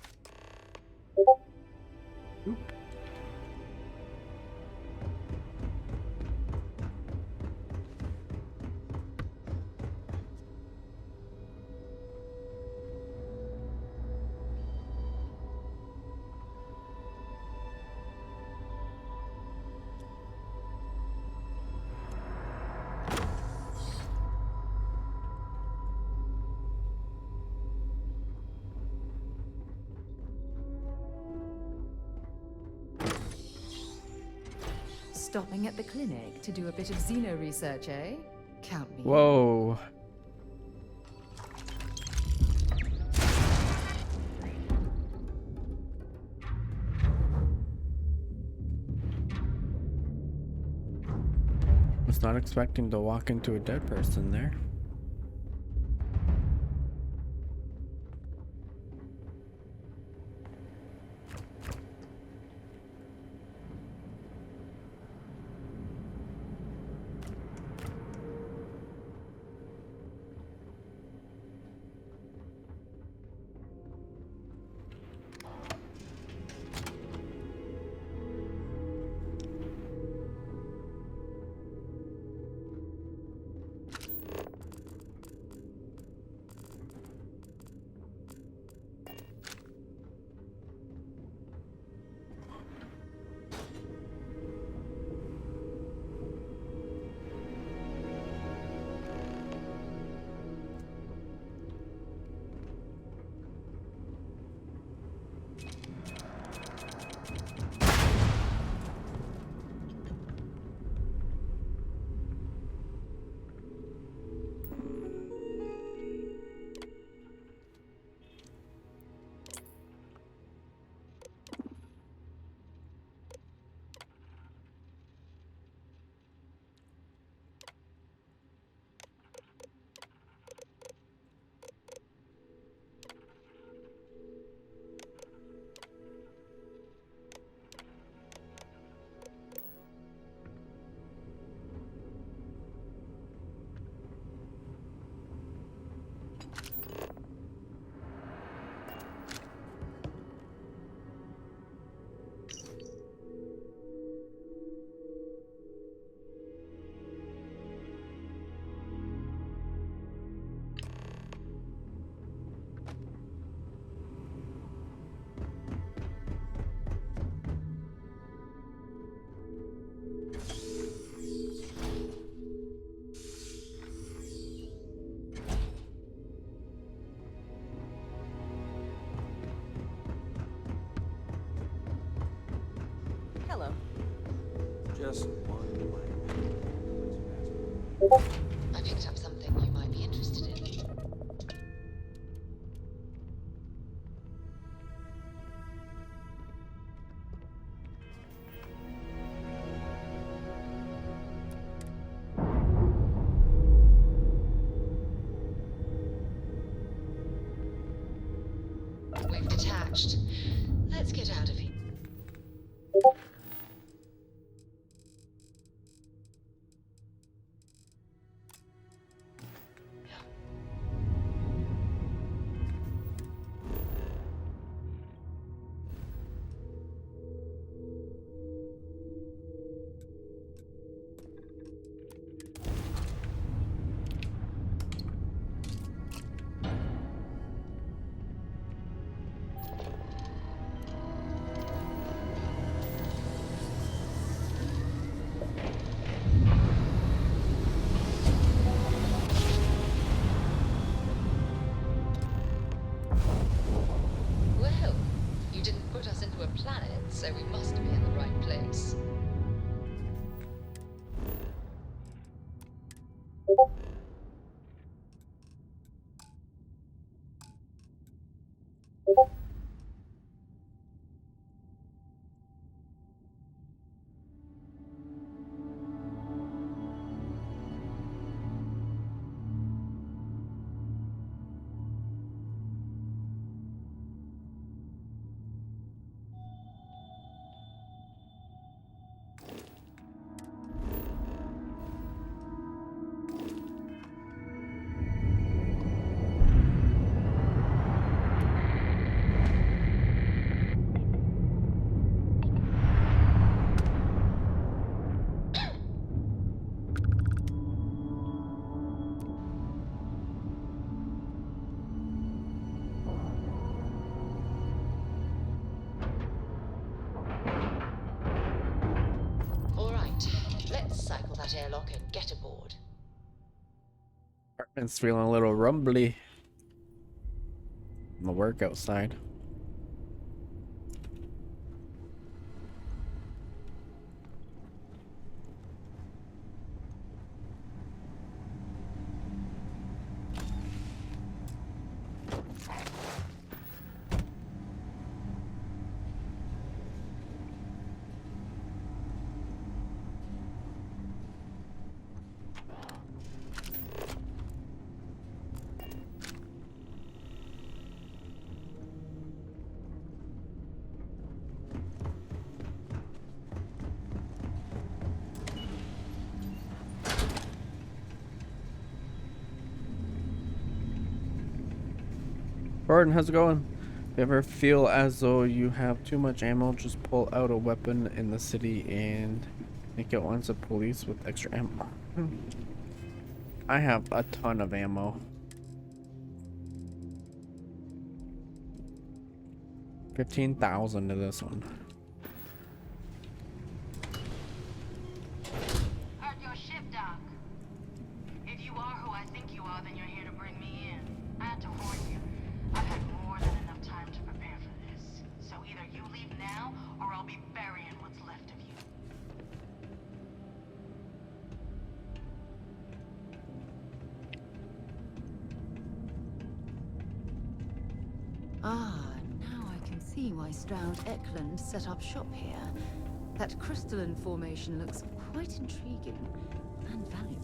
Oop. Stopping at the clinic to do a bit of xeno research, eh? Count me in. Whoa. Was not expecting to walk into a dead person there. just one I picked up something you might be interested in. We've detached. Let's get out of here. Well, you didn't put us into a planet, so we must be in the right place. All right, let's cycle that airlock and get aboard. Apartment's feeling a little rumbly. The work outside. Gordon, how's it going? If you ever feel as though you have too much ammo, just pull out a weapon in the city and make it once a police with extra ammo. I have a ton of ammo. 15,000 to this one. Heard your ship, Doc. If you are who I think you are, then you're here to bring me in. I had to warn you. I've had more than enough time to prepare for this. So either you leave now, or I'll be burying what's left of you. Ah, now I can see why Stroud Eklund set up shop here. That crystalline formation looks quite intriguing and valuable.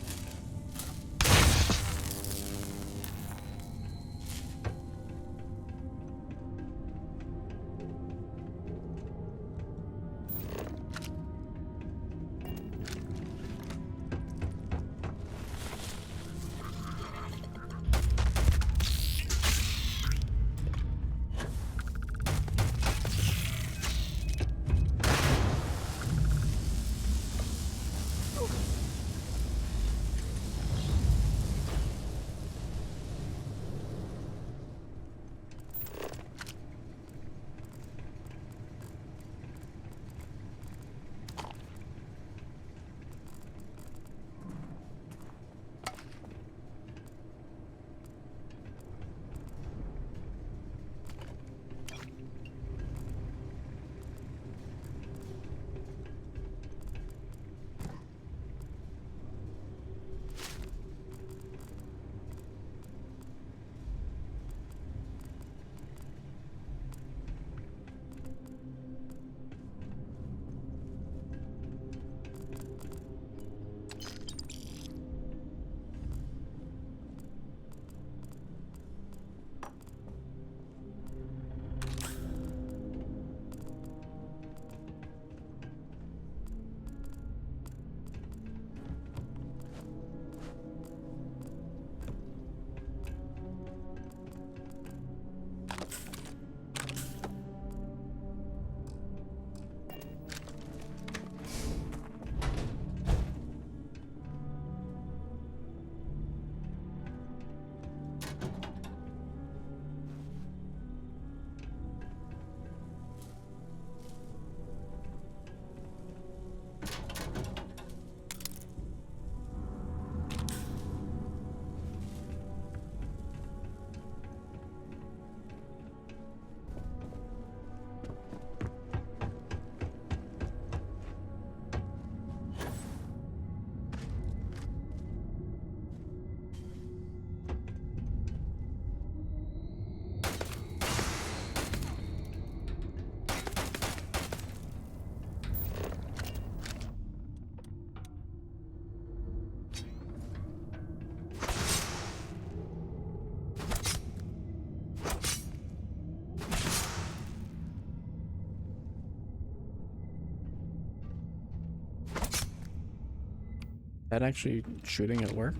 that actually shooting at work?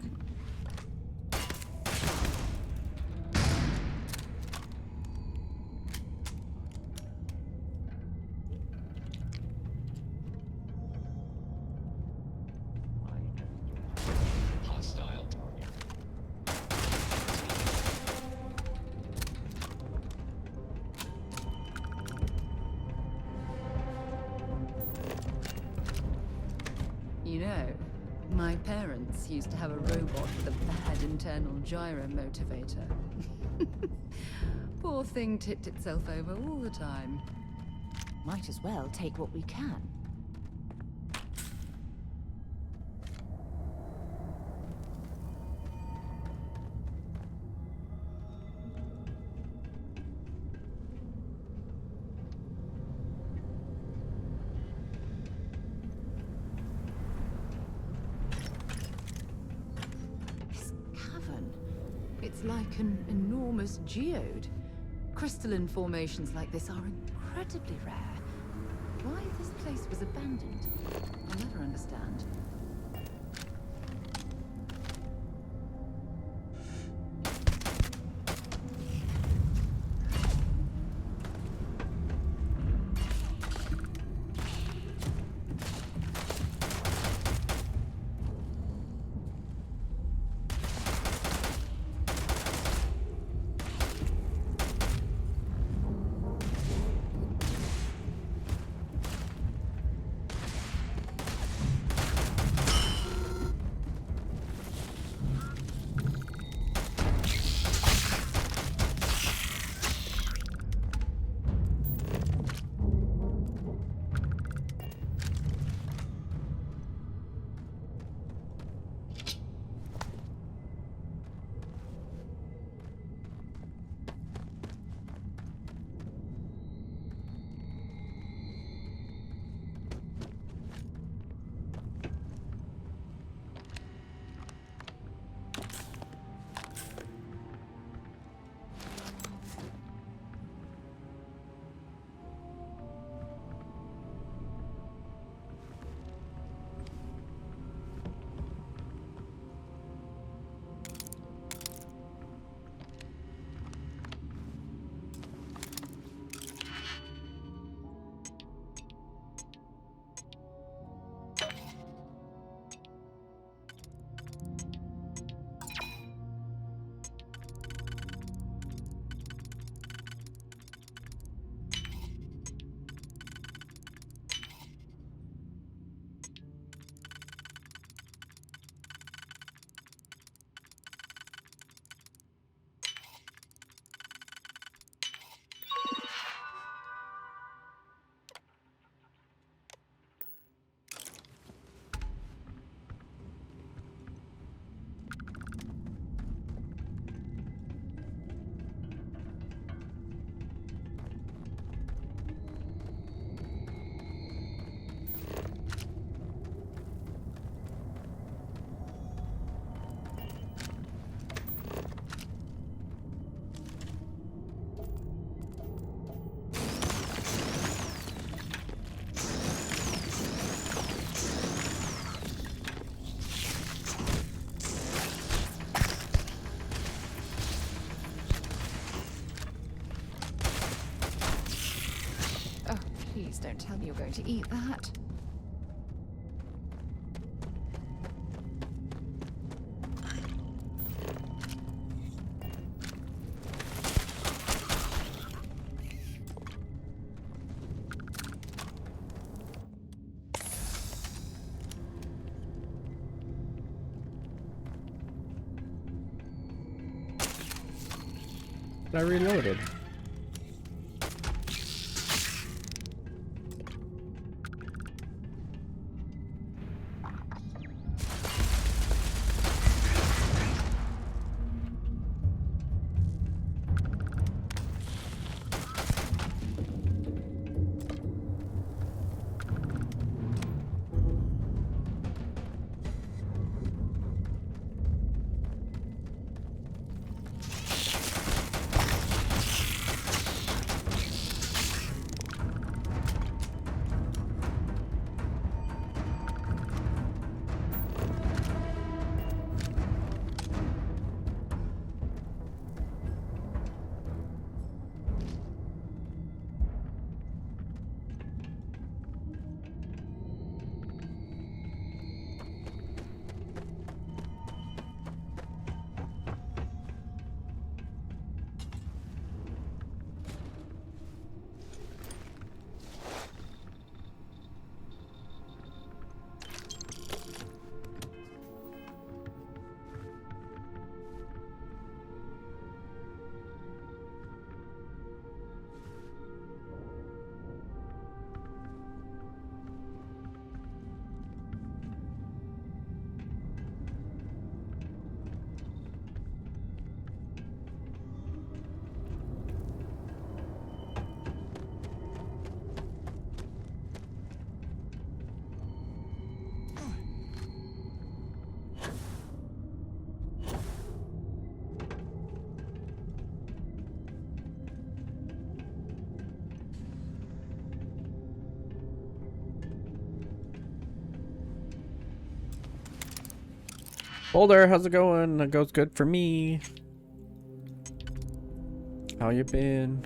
Hostile target. You know, my parents used to have a robot with a bad internal gyro motivator. Poor thing tipped itself over all the time. Might as well take what we can. This cavern. It's like an enormous geode. Crystalline formations like this are incredibly rare. Why this place was abandoned, I'll never understand. Please don't tell me you're going to eat that. I reloaded. Holder, how's it going? It goes good for me. How you been?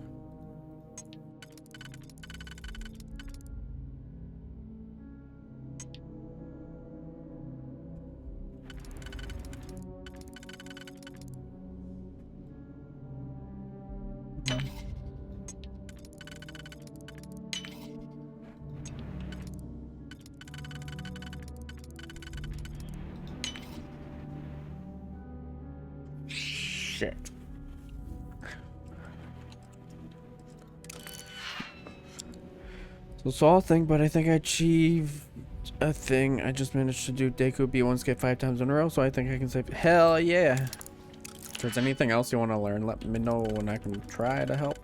Shit. So it's all a thing, but I think I achieved a thing. I just managed to do Deku B1 skip 5 times in a row, so I think I can save. Hell yeah! If there's anything else you want to learn, let me know and I can try to help.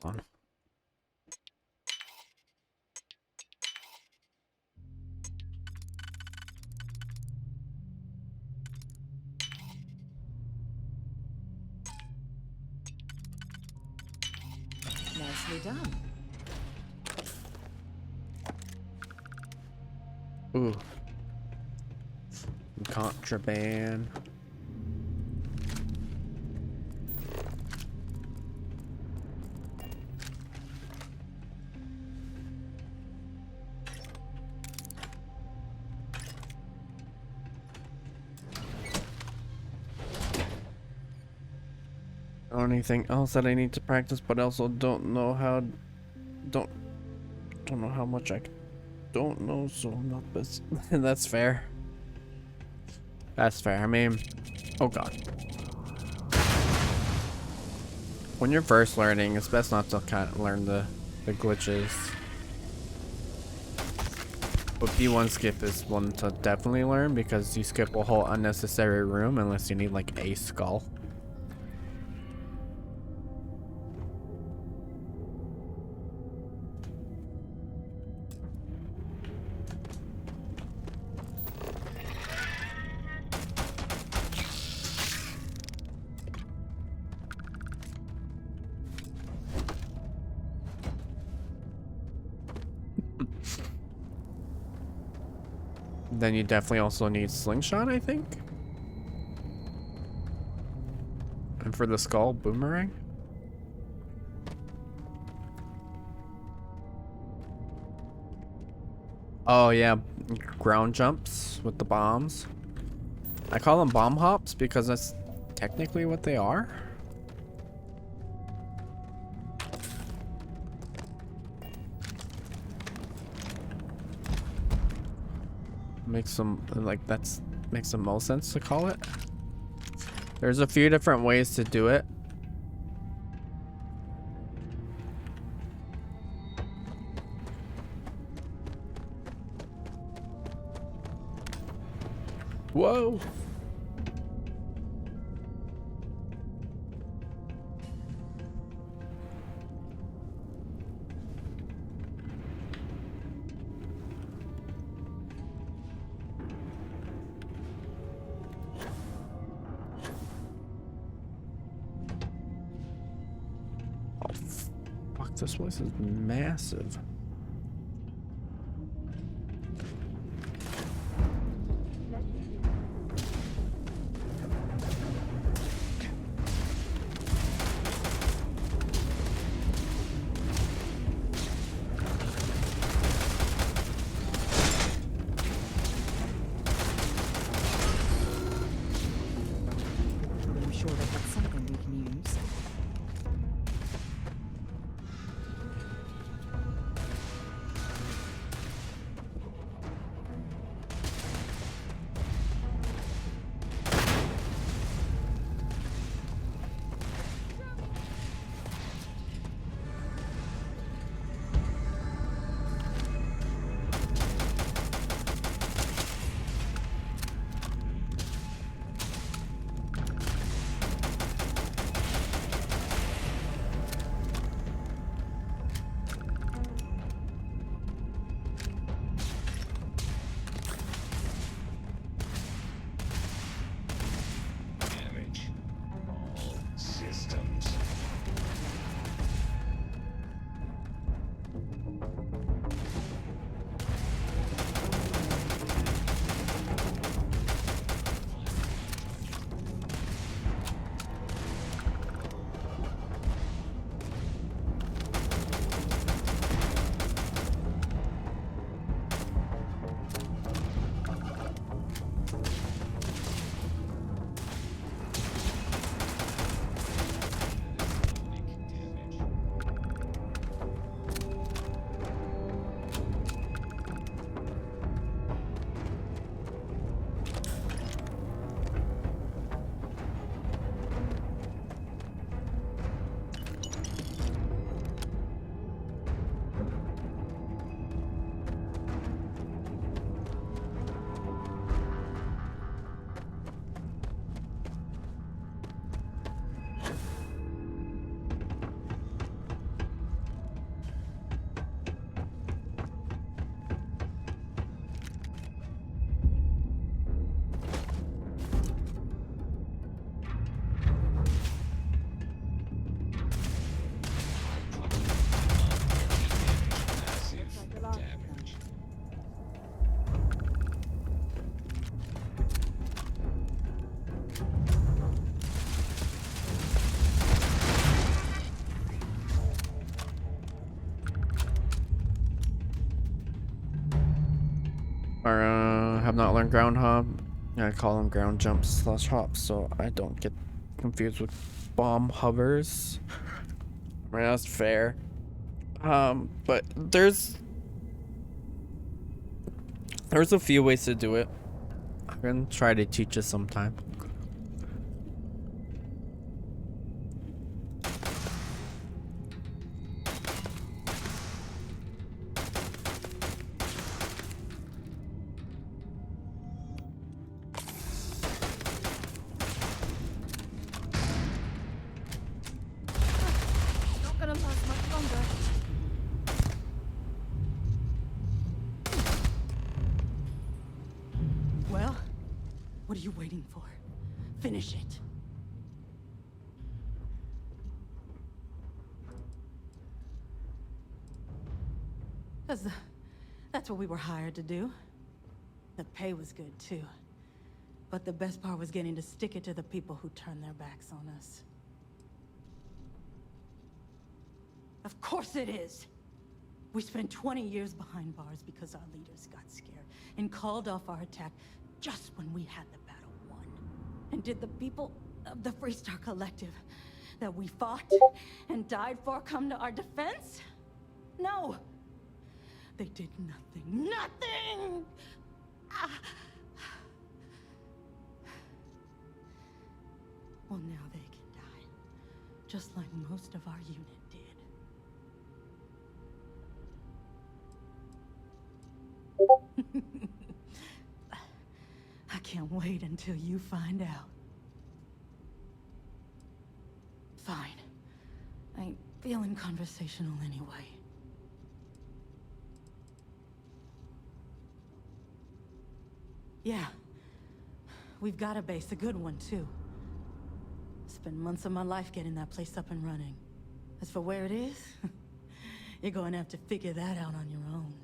Hold on. Nicely done. Ooh. Contraband. Anything else that I need to practice, but also don't know how much I don't know, so I'm not best. That's fair. That's fair. I mean, oh god. When you're first learning, it's best not to kind of learn the glitches. But B1 skip is one to definitely learn because you skip a whole unnecessary room unless you need like a skull. Then you definitely also need slingshot, I think. And for the skull, boomerang. Oh yeah, ground jumps with the bombs. I call them bomb hops because that's technically what they are. Makes some makes the most sense to call it. There's a few different ways to do it. Whoa. This place is massive. I'm sure they've got something we can use. Or have not learned ground hop. I call them ground jumps / hops, so I don't get confused with bomb hovers. I mean, that's fair. But there's a few ways to do it. I'm gonna try to teach us sometime. Not gonna last much longer. Well, what are you waiting for? Finish it. That's what we were hired to do. The pay was good, too. But the best part was getting to stick it to the people who turned their backs on us. Of course it is! We spent 20 years behind bars because our leaders got scared and called off our attack just when we had the battle won. And did the people of the Freestar Collective that we fought and died for come to our defense? No! They did nothing. Nothing! Well, now they can die. Just like most of our unit did. I can't wait until you find out. Fine. I ain't feeling conversational anyway. Yeah. We've got a base, a good one, too. Spent months of my life getting that place up and running. As for where it is, you're going to have to figure that out on your own.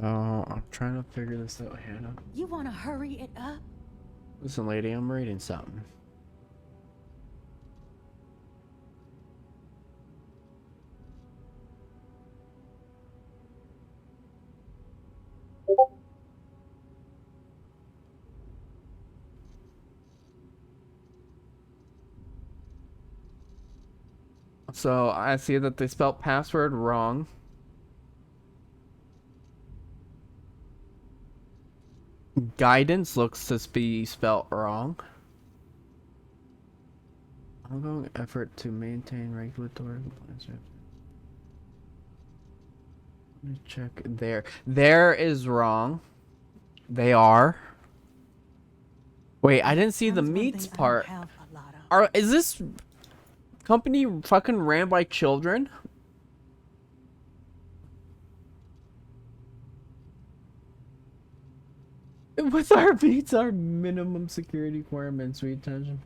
Oh, I'm trying to figure this out, Hannah. You want to hurry it up? Listen, lady, I'm reading something. So I see that they spelled password wrong. Guidance looks to be spelled wrong. Ongoing effort to maintain regulatory compliance. Let me check there. There is wrong. They are. Wait, I didn't see the meats part. Is this company fucking ran by children? With our meats, our minimum security requirements, retention.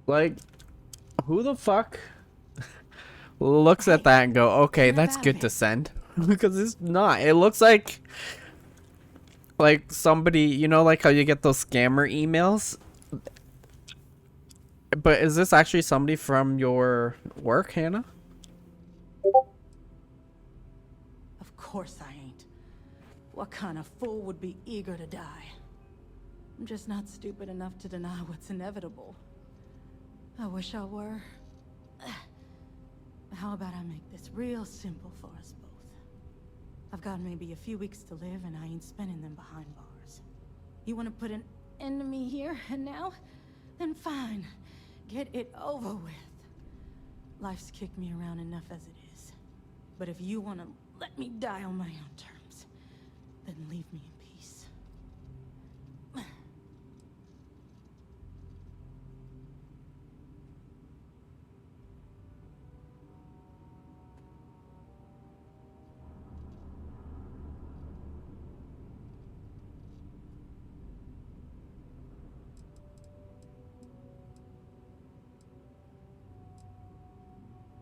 Like, who the fuck looks at that and go, okay, that's good to send? Because it's not. It looks like somebody, you know, like how you get those scammer emails? But is this actually somebody from your work, Hannah? Of course I ain't. What kind of fool would be eager to die? I'm just not stupid enough to deny what's inevitable. I wish I were. How about I make this real simple for us both? I've got maybe a few weeks to live, and I ain't spending them behind bars. You want to put an end to me here and now? Then fine. Get it over with. Life's kicked me around enough as it is. But if you want to let me die on my own terms, then leave me in peace.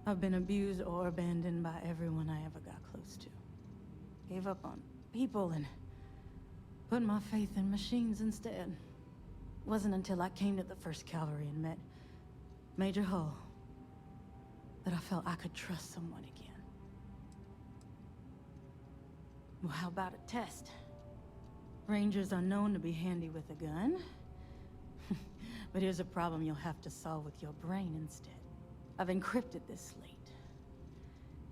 I've been abused or abandoned by everyone I ever got close to. Gave up on people and put my faith in machines instead. Wasn't until I came to the 1st Cavalry and met Major Hull that I felt I could trust someone again. Well, how about a test? Rangers are known to be handy with a gun. But here's a problem you'll have to solve with your brain instead. I've encrypted this slate.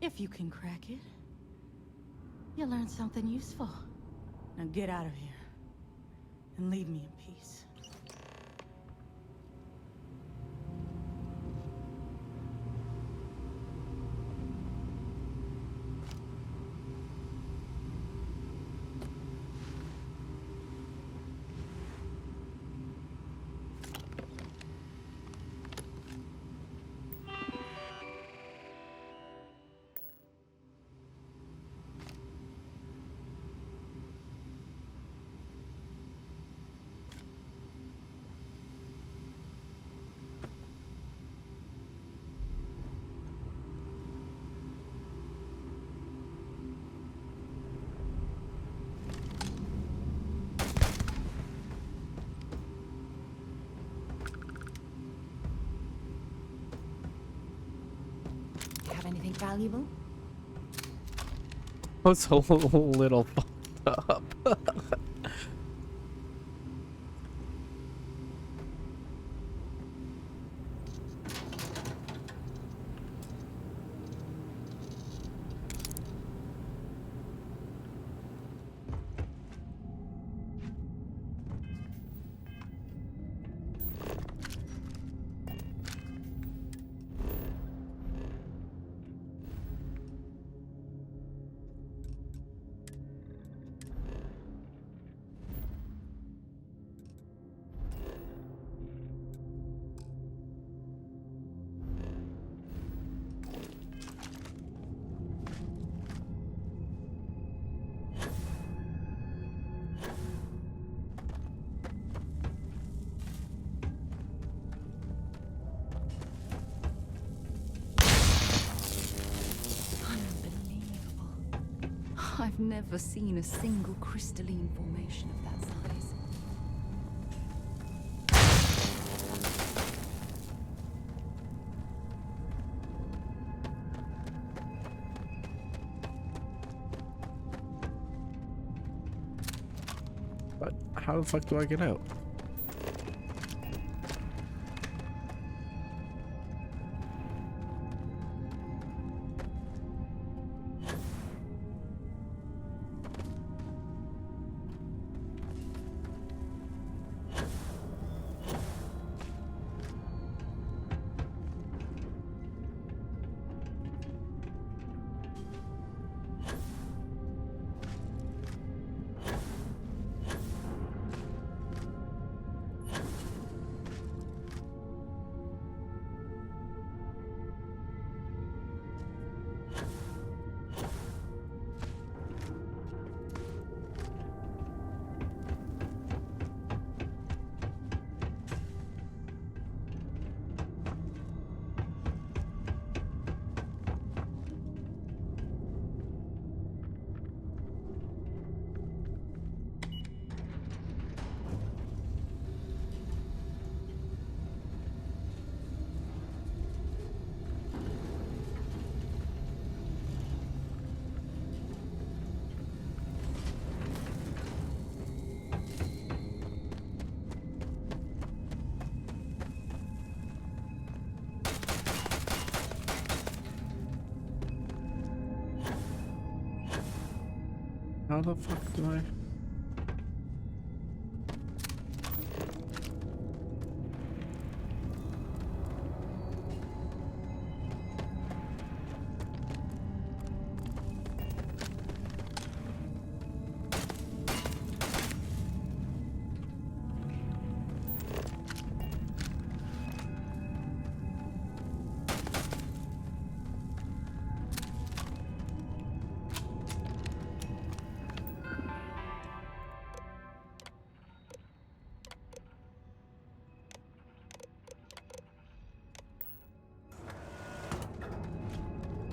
If you can crack it, you'll learn something useful. Now get out of here and leave me in peace. Have anything valuable? That's a little fucked up. I've never seen a single crystalline formation of that size. But how the fuck do I get out? How the fuck do I?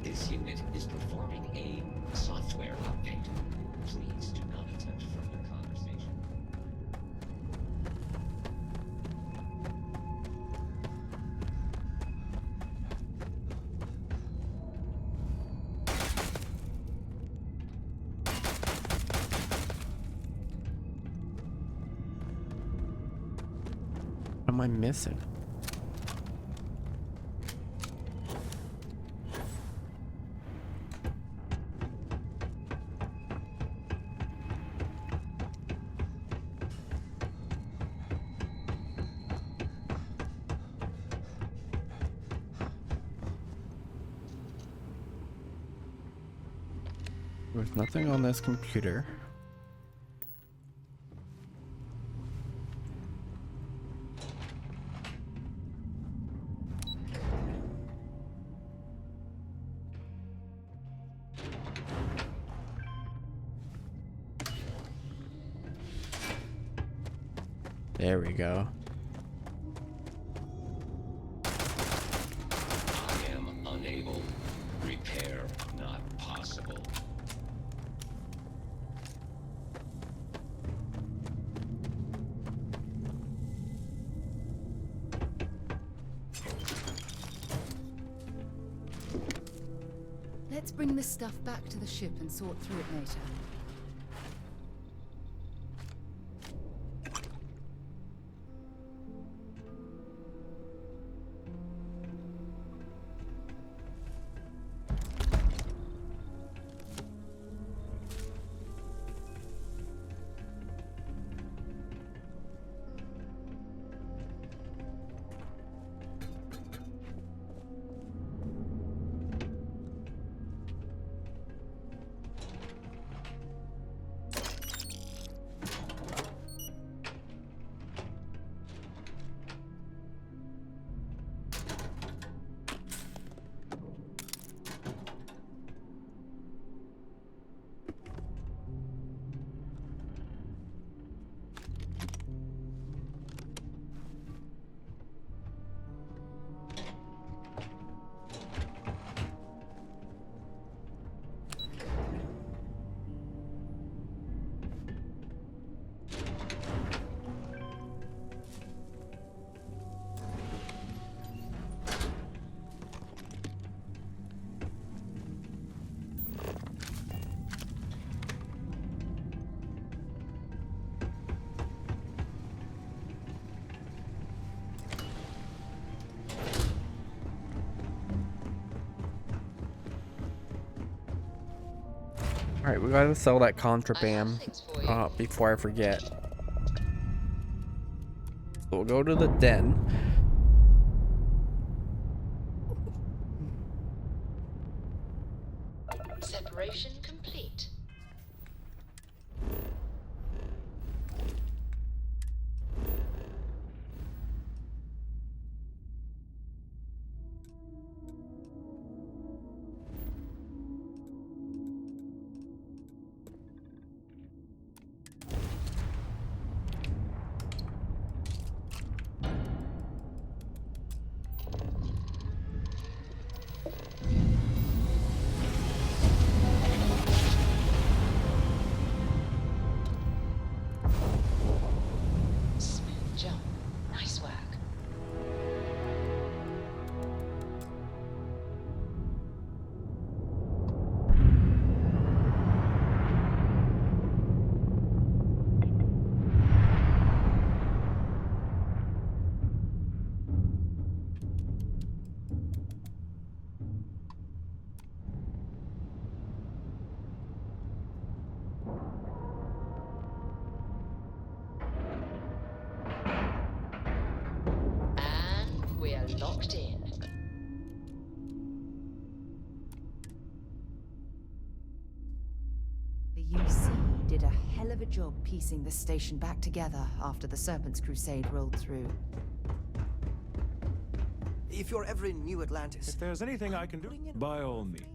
This unit is performing a software update. Please do not attempt further conversation. What am I missing? There's nothing on this computer. There we go. I am unable. Repair not possible. Let's bring this stuff back to the ship and sort through it later. Alright, we gotta sell that contraband before I forget. So we'll go to the den. Separation complete. locked in. The UC did a hell of a job piecing the station back together after the Serpent's Crusade rolled through. If you're ever in New Atlantis... If there's anything I can do, by all means.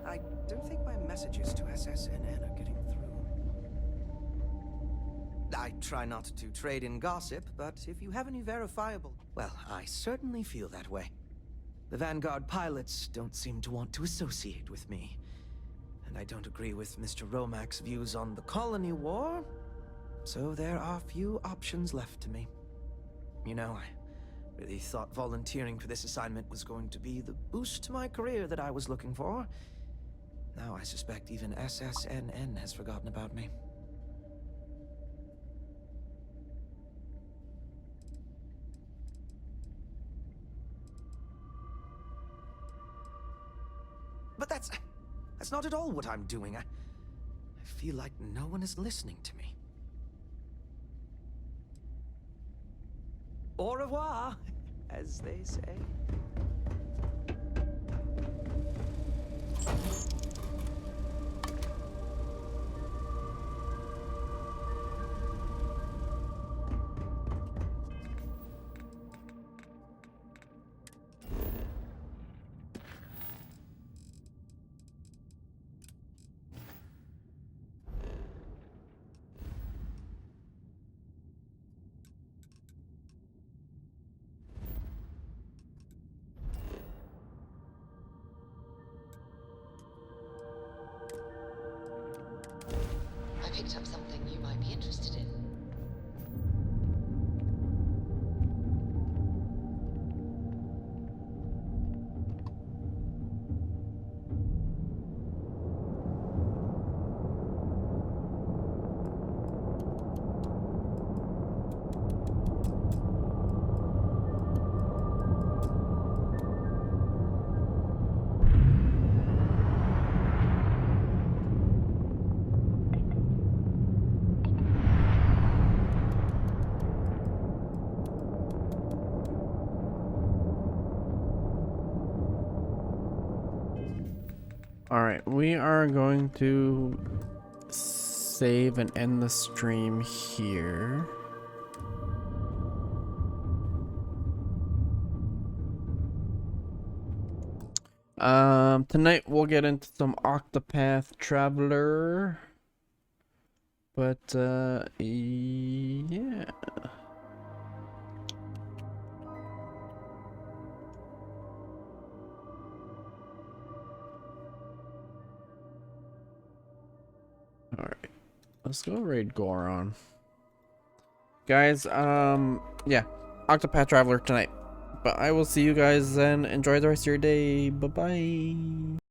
I don't think my messages to SSNN are getting through. I try not to trade in gossip, but if you have any verifiable... Well, I certainly feel that way. The Vanguard pilots don't seem to want to associate with me. And I don't agree with Mr. Romack's views on the colony war. So there are few options left to me. You know, I really thought volunteering for this assignment was going to be the boost to my career that I was looking for. Now I suspect even SSNN has forgotten about me. But that's not at all what I'm doing. I feel like no one is listening to me. Au revoir, as they say. I picked up something you might be interested in. Alright, we are going to save and end the stream here. Tonight we'll get into some Octopath Traveler. But, yeah. Alright, let's go raid Goron. Guys, yeah, Octopath Traveler tonight. But I will see you guys then. Enjoy the rest of your day. Bye-bye.